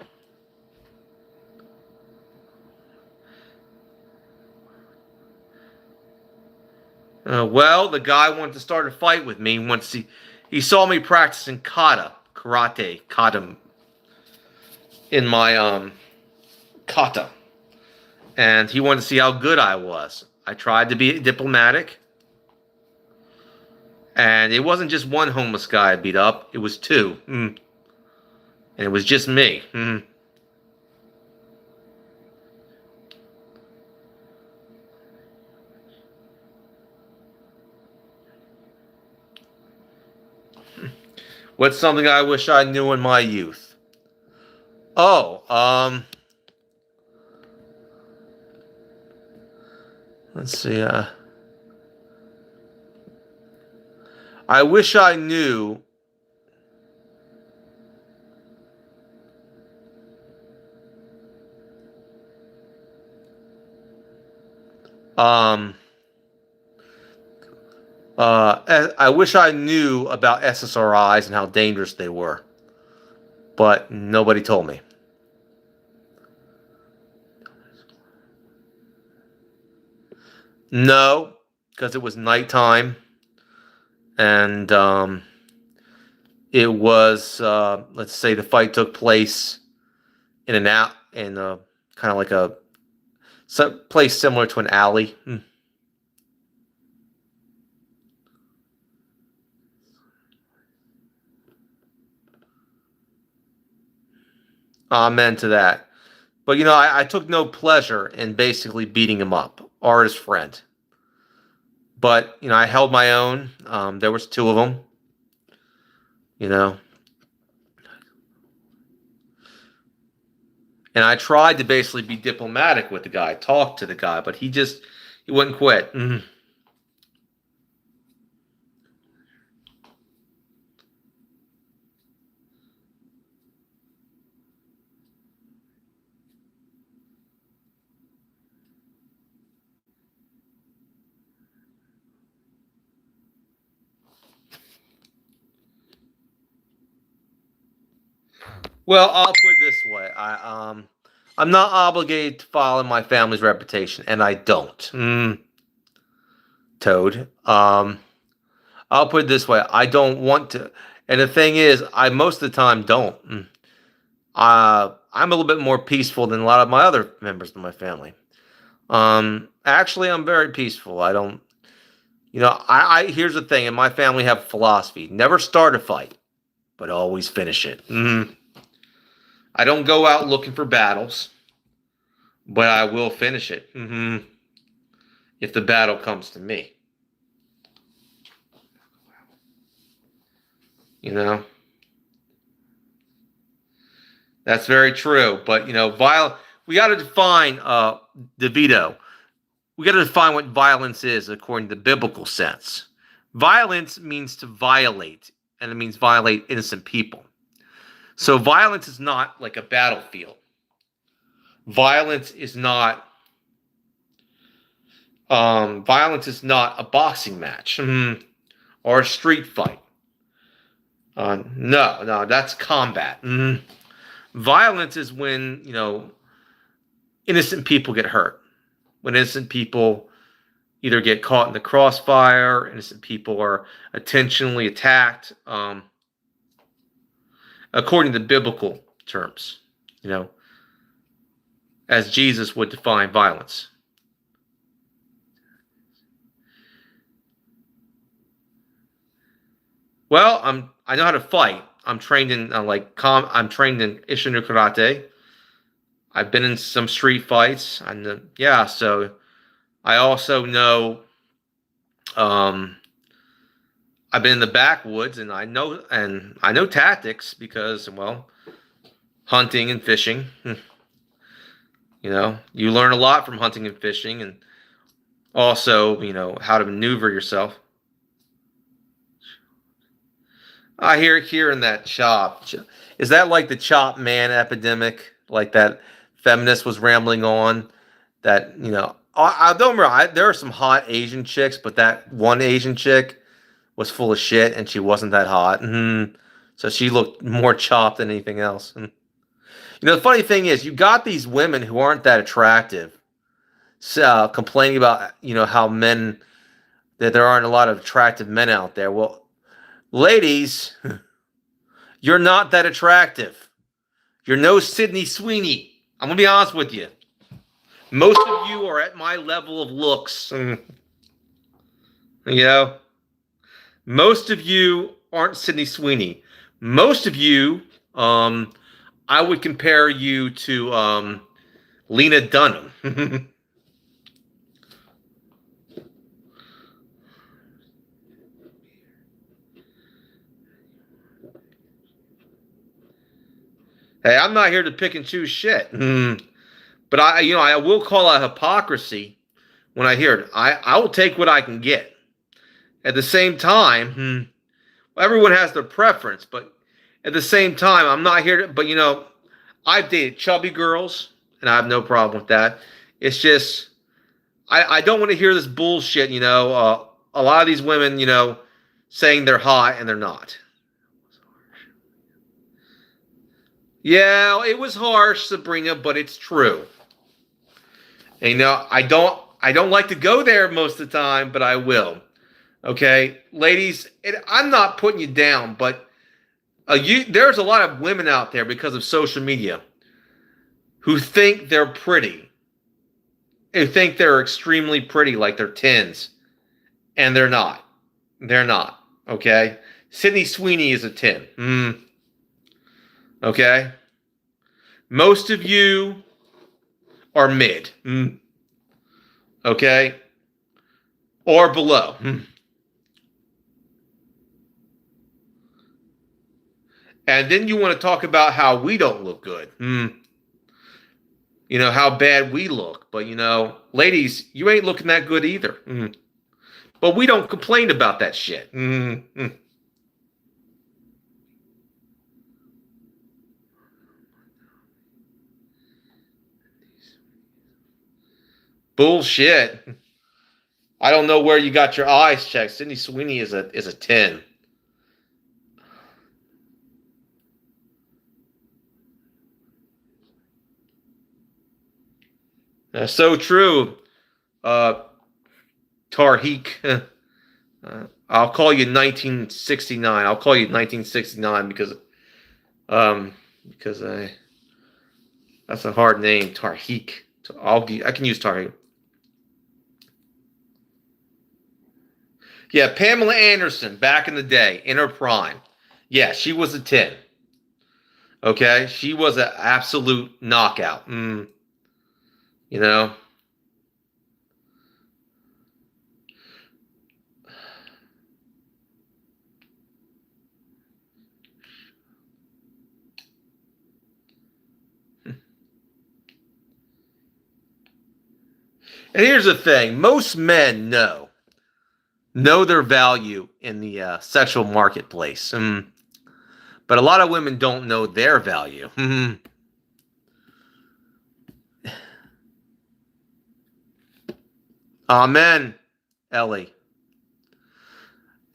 Well, the guy wanted to start a fight with me once he saw me practicing kata in my kata, and he wanted to see how good I was. I tried to be diplomatic, and it wasn't just one homeless guy I beat up; it was two, and it was just me. What's something I wish I knew in my youth? Oh, let's see. I wish I knew. Um, I wish I knew about SSRIs and how dangerous they were, but nobody told me. No, because it was nighttime, and it was let's say the fight took place in an out in a kind of like a place similar to an alley. Amen to that. But you know, I took no pleasure in basically beating him up or his friend. But you know, I held my own. There was two of them. You know, and I tried to basically be diplomatic with the guy, talk to the guy, but he wouldn't quit. Well, I'll put it this way: I'm not obligated to follow my family's reputation, and I don't. Toad. I'll put it this way: I don't want to, and the thing is, I most of the time don't. I'm a little bit more peaceful than a lot of my other members of my family. Actually, I'm very peaceful. I don't, you know, I here's the thing: in my family, have a philosophy: never start a fight, but always finish it. I don't go out looking for battles, but I will finish it. If the battle comes to me, you know, that's very true. But you know, we got to define DeVito. We got to define what violence is according to the biblical sense. Violence means to violate, and it means violate innocent people. So violence is not like a battlefield. Violence is not violence is not a boxing match or a street fight. No, that's combat. Violence is when, innocent people get hurt. When innocent people either get caught in the crossfire, innocent people are intentionally attacked, according to biblical terms, you know, as Jesus would define violence. Well, I know how to fight. I'm trained in I'm trained in Ishinu karate. I've been in some street fights, and yeah, so I also know. Um, I've been in the backwoods, and I know tactics because, well, hunting and fishing. You learn a lot from hunting and fishing, and also, how to maneuver yourself. I hear hearing that chop. Is that like the chop man epidemic? Like that feminist was rambling on? That I don't remember. There are some hot Asian chicks, but that one Asian chick was full of shit, and she wasn't that hot. So she looked more chopped than anything else. The funny thing is, you got these women who aren't that attractive, complaining about how that there aren't a lot of attractive men out there. Well, ladies, you're not that attractive. You're no Sydney Sweeney. I'm gonna be honest with you. Most of you are at my level of looks. Most of you aren't Sydney Sweeney. Most of you, I would compare you to Lena Dunham. Hey, I'm not here to pick and choose shit. But I will call out hypocrisy when I hear it. I will take what I can get. At the same time, everyone has their preference, but at the same time, I'm not here to. But I've dated chubby girls, and I have no problem with that. It's just I don't want to hear this bullshit. A lot of these women, saying they're hot and they're not. Yeah, it was harsh, Sabrina, but it's true. And, I don't like to go there most of the time, but I will. Okay, ladies, I'm not putting you down, but there's a lot of women out there because of social media who think they're pretty, who think they're extremely pretty, like they're tens, and they're not. They're not. Okay, Sydney Sweeney is a 10. Okay, most of you are mid. Okay, or below. And then you want to talk about how we don't look good. How bad we look. But, ladies, you ain't looking that good either. But we don't complain about that shit. Bullshit. I don't know where you got your eyes checked. Sydney Sweeney is a 10. That's so true. Tarhik. I'll call you 1969. I'll call you 1969 because that's a hard name, Tarhik. I can use Tarhik. Yeah, Pamela Anderson back in the day, in her prime. Yeah, she was a 10. Okay, she was an absolute knockout. You know. And here's the thing: most men know their value in the sexual marketplace, but a lot of women don't know their value. Amen, Ellie.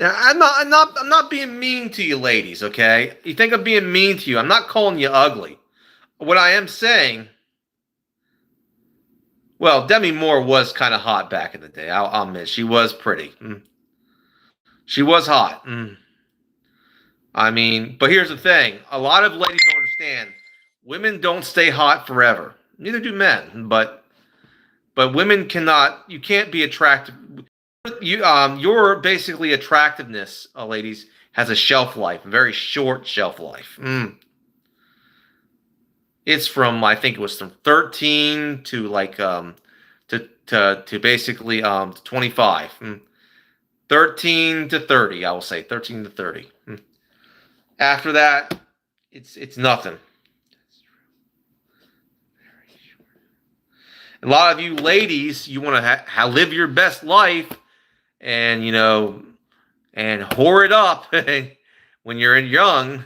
Now, I'm not being mean to you, ladies. Okay, you think I'm being mean to you? I'm not calling you ugly. What I am saying, well, Demi Moore was kind of hot back in the day. I'll admit she was pretty. She was hot. I mean, but here's the thing: a lot of ladies don't understand. Women don't stay hot forever. Neither do men. But women cannot. You can't be attractive. Your basically attractiveness, ladies, has a shelf life, a very short shelf life. It's from, I think it was from 13 to like to basically 25. 13 to 30, I will say 13 to 30. After that, it's nothing. A lot of you ladies, you want to live your best life, and and whore it up when you're young,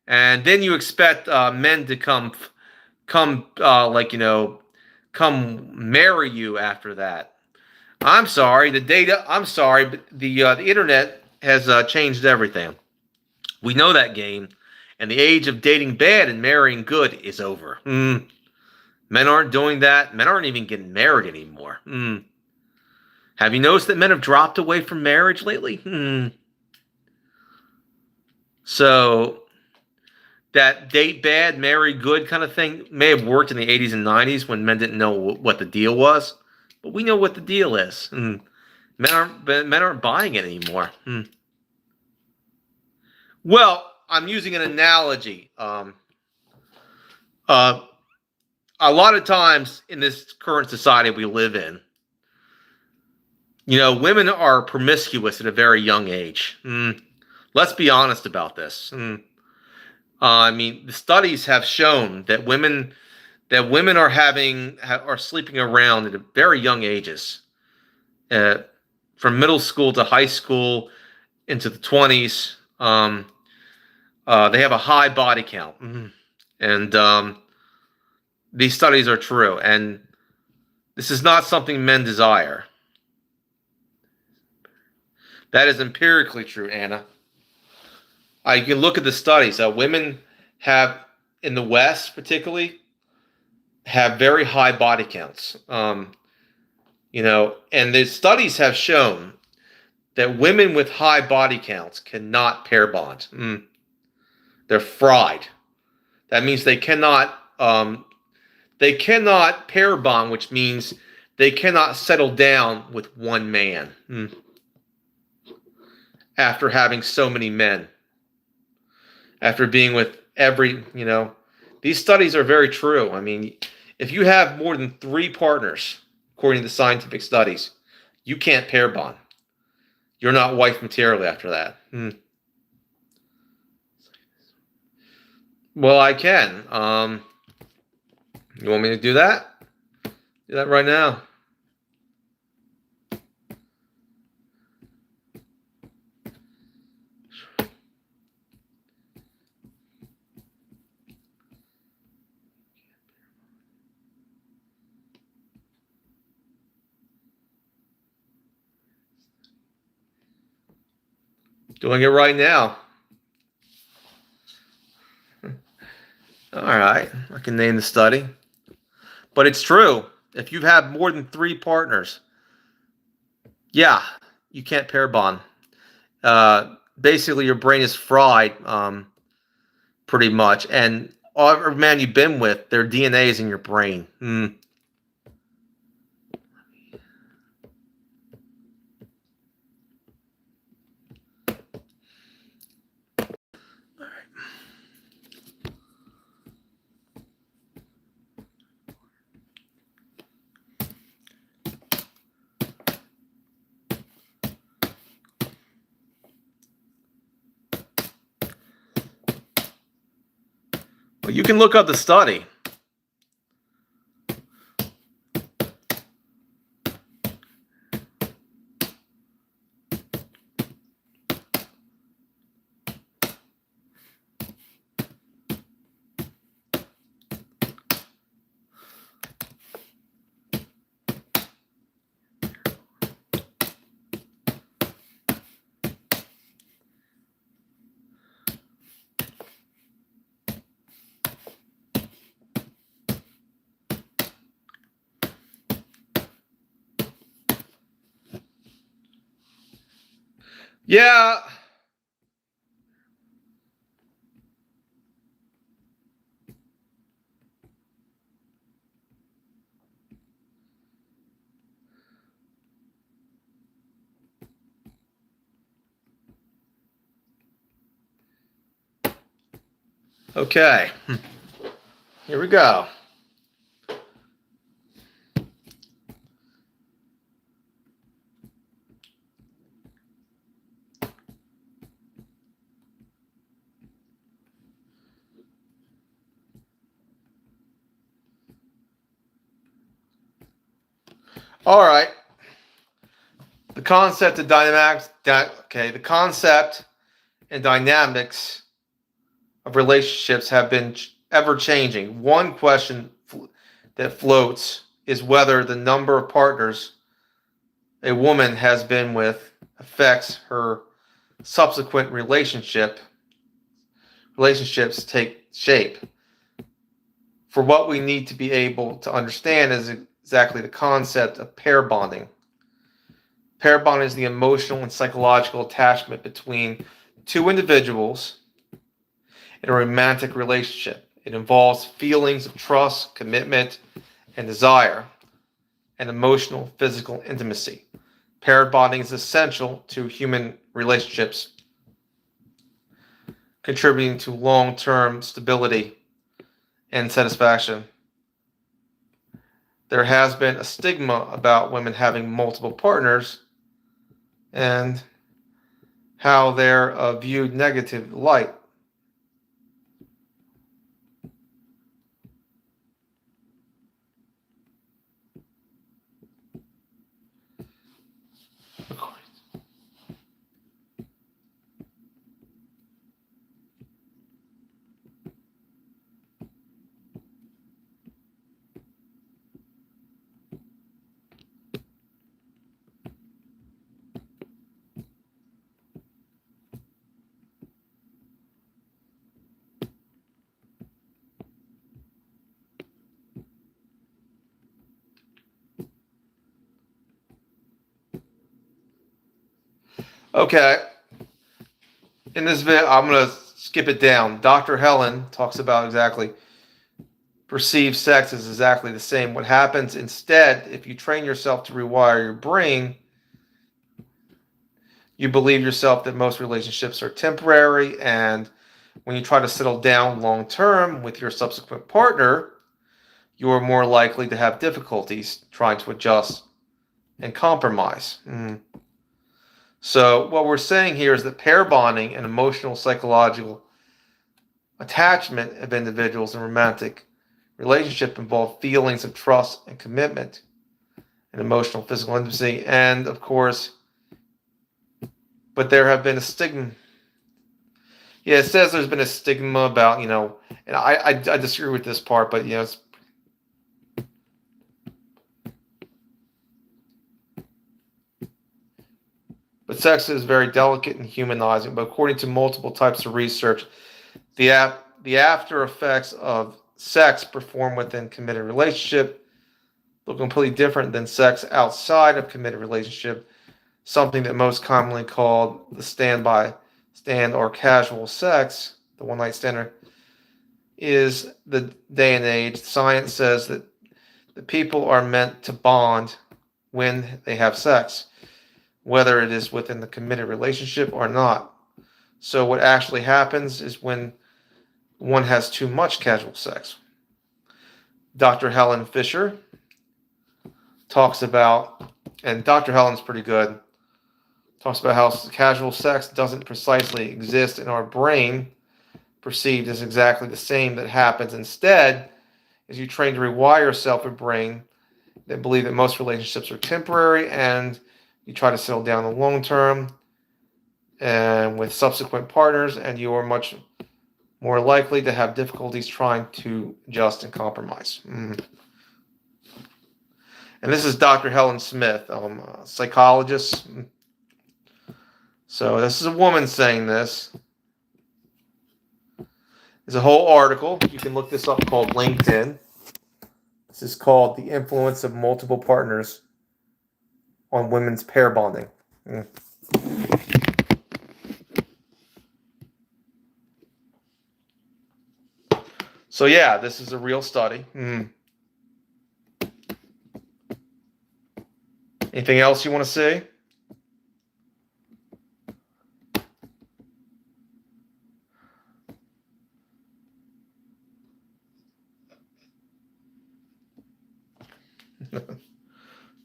and then you expect men to come come marry you after that. I'm sorry, I'm sorry, but the internet has changed everything. We know that game, and the age of dating bad and marrying good is over. Men aren't doing that. Men aren't even getting married anymore. Have you noticed that men have dropped away from marriage lately? So that date bad, marry good kind of thing may have worked in the 80s and 90s when men didn't know what the deal was. But we know what the deal is. Men aren't buying it anymore. Well, I'm using an analogy. A lot of times in this current society we live in, women are promiscuous at a very young age. Let's be honest about this. I mean, the studies have shown that women are sleeping around at very young ages, from middle school to high school into the 20s. They have a high body count, and these studies are true. And this is not something men desire. That is empirically true, Anna. You can look at the studies. Women have, in the West particularly, have very high body counts. And the studies have shown that women with high body counts cannot pair bond. They're fried. That means they cannot pair bond, which means they cannot settle down with one man after having so many men. After being with these studies are very true. I mean, if you have more than 3 partners, according to scientific studies, you can't pair bond. You're not wife material after that. Well, I can. You want me to do that? Do that right now. Doing it right now. All right, I can name the study. But it's true. If you have more than 3 partners, yeah, you can't pair bond. Basically, your brain is fried, pretty much. And every man you've been with, their DNA is in your brain. Well, you can look up the study. Yeah. Okay. Here we go. All right. The concept of dynamics. Okay. The concept and dynamics of relationships have been ever changing. One question that floats is whether the number of partners a woman has been with affects her subsequent relationships take shape. For what we need to be able to understand is exactly the concept of pair bonding. Pair bonding is the emotional and psychological attachment between two individuals in a romantic relationship. It involves feelings of trust, commitment, and desire, and emotional, physical intimacy. Pair bonding is essential to human relationships, contributing to long-term stability and satisfaction. There has been a stigma about women having multiple partners and how they're viewed negative light. Okay, in this video, I'm going to skip it down. Dr. Helen talks about exactly perceived sex is exactly the same. What happens instead, if you train yourself to rewire your brain, you believe yourself that most relationships are temporary, and when you try to settle down long term with your subsequent partner, you are more likely to have difficulties trying to adjust and compromise. So, what we're saying here is that pair bonding and emotional psychological attachment of individuals in romantic relationship involve feelings of trust and commitment and emotional physical intimacy, and of course, but there have been a stigma. Yeah, it says there's been a stigma about, and I disagree with this part, but but sex is very delicate and humanizing. But according to multiple types of research, the after effects of sex performed within committed relationship look completely different than sex outside of committed relationship. Something that most commonly called the stand or casual sex, the one night stander, is the day and age. Science says that the people are meant to bond when they have sex, whether it is within the committed relationship or not. So what actually happens is when one has too much casual sex. Dr. Helen Fisher talks about, and Dr. Helen's pretty good, talks about how casual sex doesn't precisely exist in our brain, perceived as exactly the same that happens. Instead, as you train to rewire yourself a brain that believe that most relationships are temporary, and you try to settle down the long term and with subsequent partners, and you are much more likely to have difficulties trying to adjust and compromise. And this is Dr. Helen Smith, a psychologist. So this is a woman saying this. There's a whole article. You can look this up called LinkedIn. This is called The Influence of Multiple Partners on Women's Pair Bonding. So yeah, this is a real study. Anything else you want to say?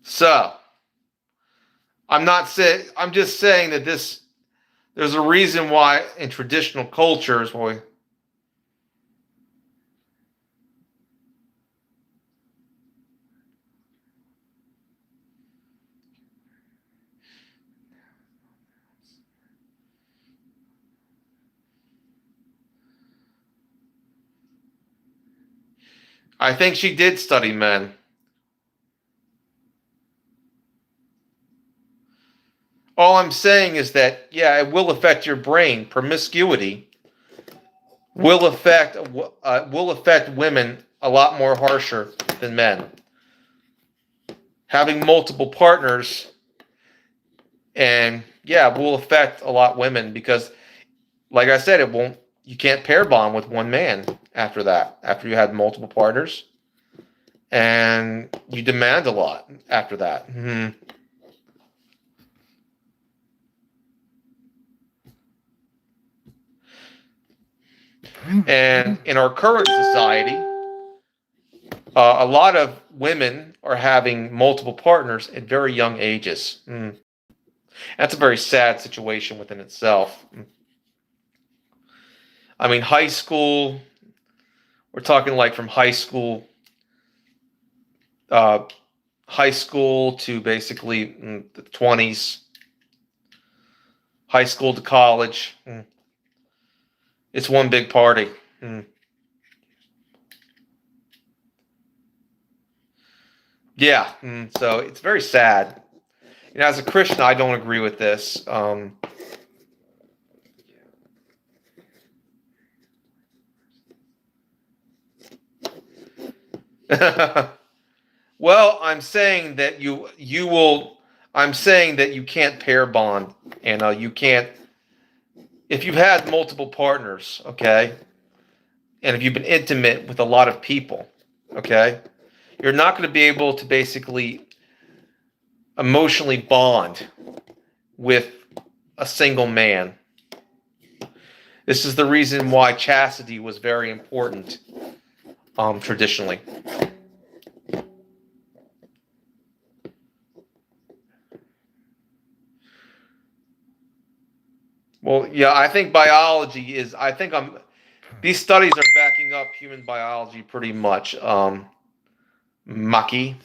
So I'm just saying that there's a reason why in traditional cultures, boy. I think she did study men. All I'm saying is that, yeah, it will affect your brain. Promiscuity will affect women a lot more harsher than men. Having multiple partners, and yeah, will affect a lot women because, like I said, it won't. You can't pair bond with one man after that. After you had multiple partners, and you demand a lot after that. And in our current society, a lot of women are having multiple partners at very young ages. That's a very sad situation within itself. I mean, high school, we're talking like from uh, high school to basically the 20s, high school to college. It's one big party. Yeah, so it's very sad. As a Christian, I don't agree with this. Well, I'm saying that you will. I'm saying that you can't pair bond, and you can't if you've had multiple partners, okay, and if you've been intimate with a lot of people, okay, you're not going to be able to basically emotionally bond with a single man. This is the reason why chastity was very important, traditionally. Well, yeah, I think biology is. I think I'm. These studies are backing up human biology pretty much. Mucky.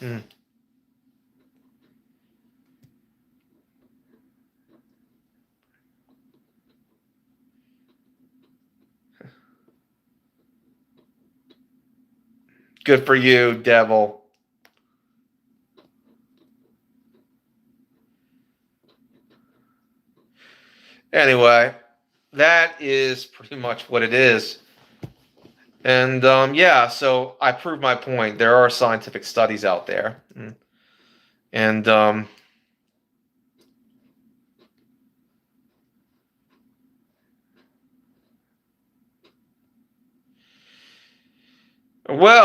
Good for you, devil. Anyway, that is pretty much what it is. And yeah, so I proved my point. There are scientific studies out there. And well,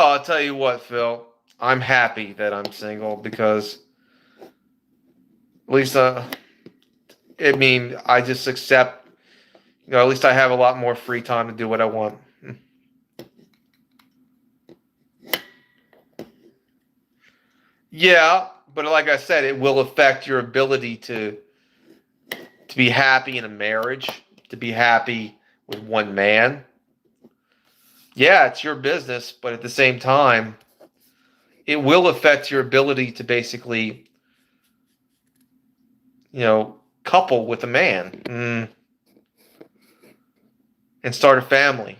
I'll tell you what, Phil. I'm happy that I'm single because at least, I mean, I just accept, at least I have a lot more free time to do what I want. Yeah, but like I said, it will affect your ability to be happy in a marriage, to be happy with one man. Yeah, it's your business, but at the same time, it will affect your ability to basically, couple with a man and start a family.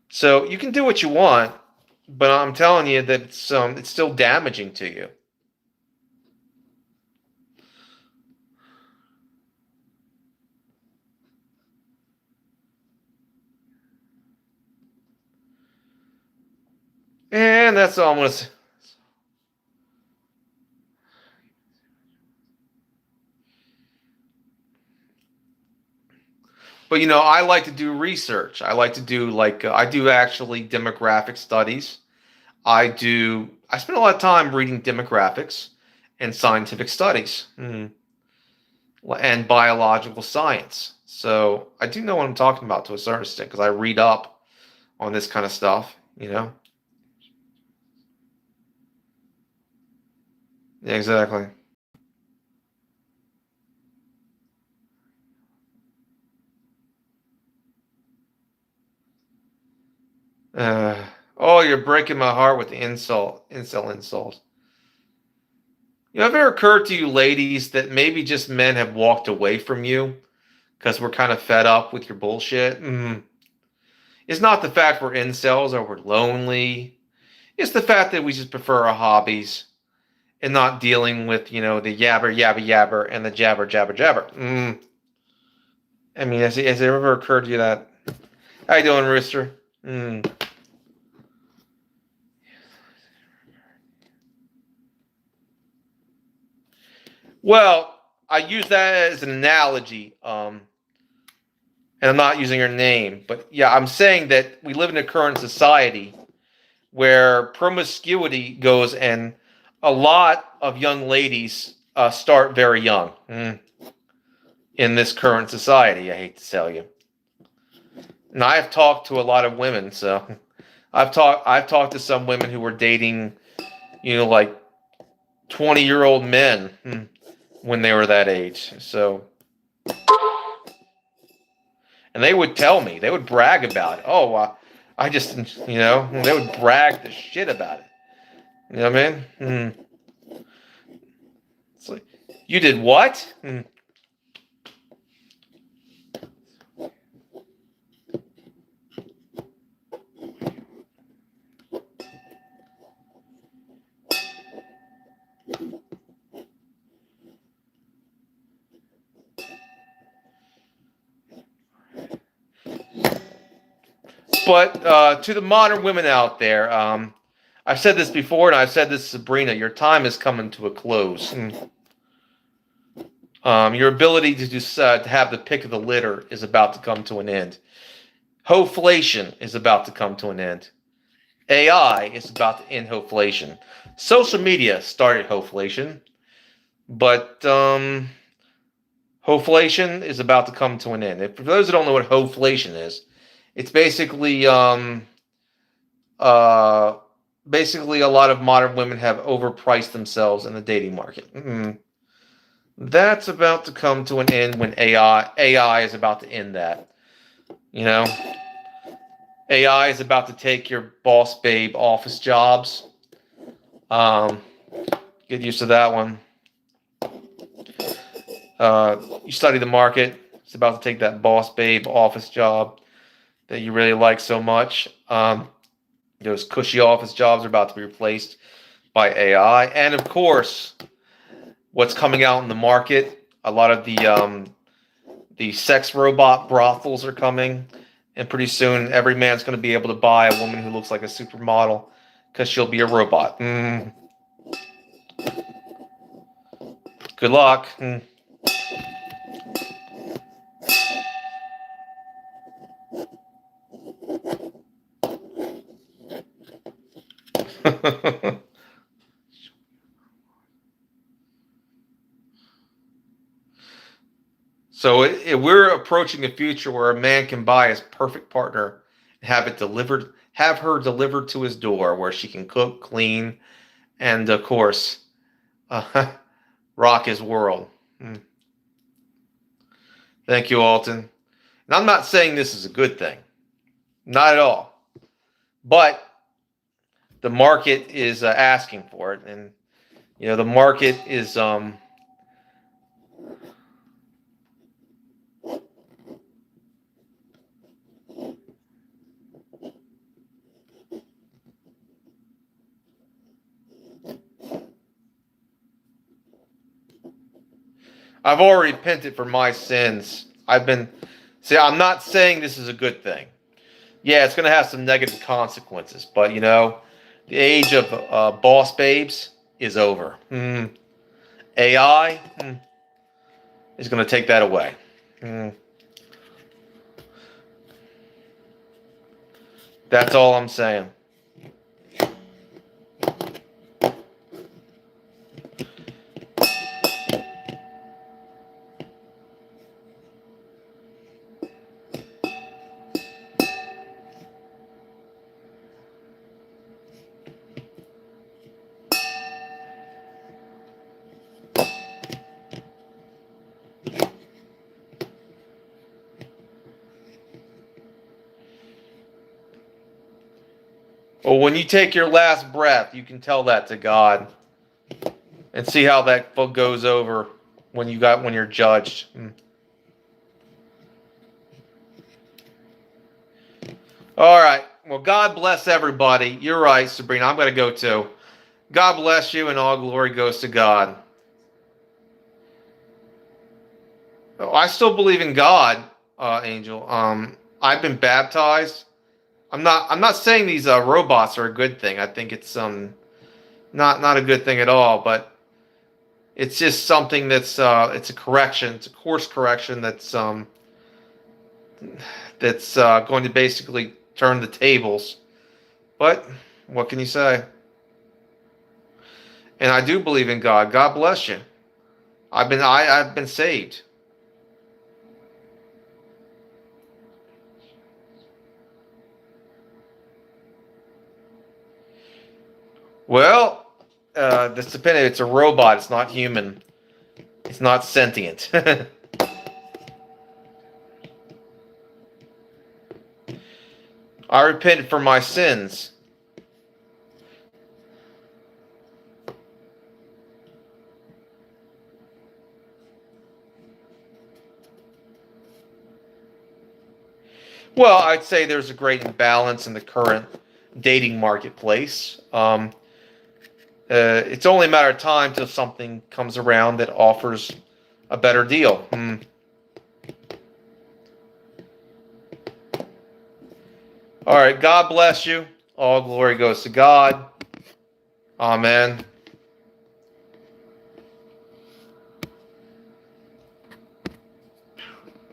So you can do what you want, but I'm telling you that it's still damaging to you. And that's all I'm gonna say. But I like to do research. I like to do I do actually demographic studies. I spend a lot of time reading demographics and scientific studies and biological science. So I do know what I'm talking about to a certain extent because I read up on this kind of stuff. Yeah, exactly. Uh, oh, you're breaking my heart with the insult. Have it ever occurred to you, ladies, that maybe just men have walked away from you because we're kind of fed up with your bullshit? It's not the fact we're incels or we're lonely. It's the fact that we just prefer our hobbies and not dealing with, the yabber, yabber, yabber and the jabber, jabber, jabber. I mean, has it ever occurred to you that? How you doing, Rooster? Well, I use that as an analogy, and I'm not using her name, but yeah, I'm saying that we live in a current society where promiscuity goes, and a lot of young ladies start very young in this current society. I hate to tell you. And I have talked to a lot of women, so I've talked to some women who were dating, like 20-year-old men when they were that age. So, and they would tell me, they would brag about it. Oh, I just, they would brag the shit about it. You know what I mean? It's like, you did what? But to the modern women out there, I've said this before, and I've said this to Sabrina. Your time is coming to a close. Your ability to have the pick of the litter is about to come to an end. Hoflation is about to come to an end. AI is about to end hoflation. Social media started hoflation, but hoflation is about to come to an end. For those who don't know what hoflation is, it's uh, basically a lot of modern women have overpriced themselves in the dating market. That's about to come to an end when AI is about to end that. You know, AI is about to take your boss babe office jobs. Um, get used to that one. You study the market. It's about to take that boss babe office job that you really like so much. Those cushy office jobs are about to be replaced by AI. And of course, what's coming out in the market, a lot of the sex robot brothels are coming. And pretty soon, every man's going to be able to buy a woman who looks like a supermodel because she'll be a robot. Good luck. So we're approaching a future where a man can buy his perfect partner and have her delivered to his door, where she can cook, clean, and of course, rock his world. Thank you, Alton. And I'm not saying this is a good thing, not at all. But the market is asking for it, and the market is I've already repented for my sins. I'm not saying this is a good thing. Yeah, it's going to have some negative consequences, but the age of boss babes is over. AI is going to take that away. That's all I'm saying. Well, when you take your last breath, you can tell that to God, and see how that goes over when you're judged. All right. Well, God bless everybody. You're right, Sabrina. I'm going to go too. God bless you, and all glory goes to God. Oh, I still believe in God, Angel. I've been baptized. I'm not saying these robots are a good thing. I think it's not a good thing at all. But it's just something that's it's a correction. It's a course correction that's going to basically turn the tables. But what can you say? And I do believe in God. God bless you. I've been saved. Well, this depending. It's a robot. It's not human. It's not sentient. I repented for my sins. Well, I'd say there's a great imbalance in the current dating marketplace. It's only a matter of time till something comes around that offers a better deal. All right. God bless you. All glory goes to God. Amen.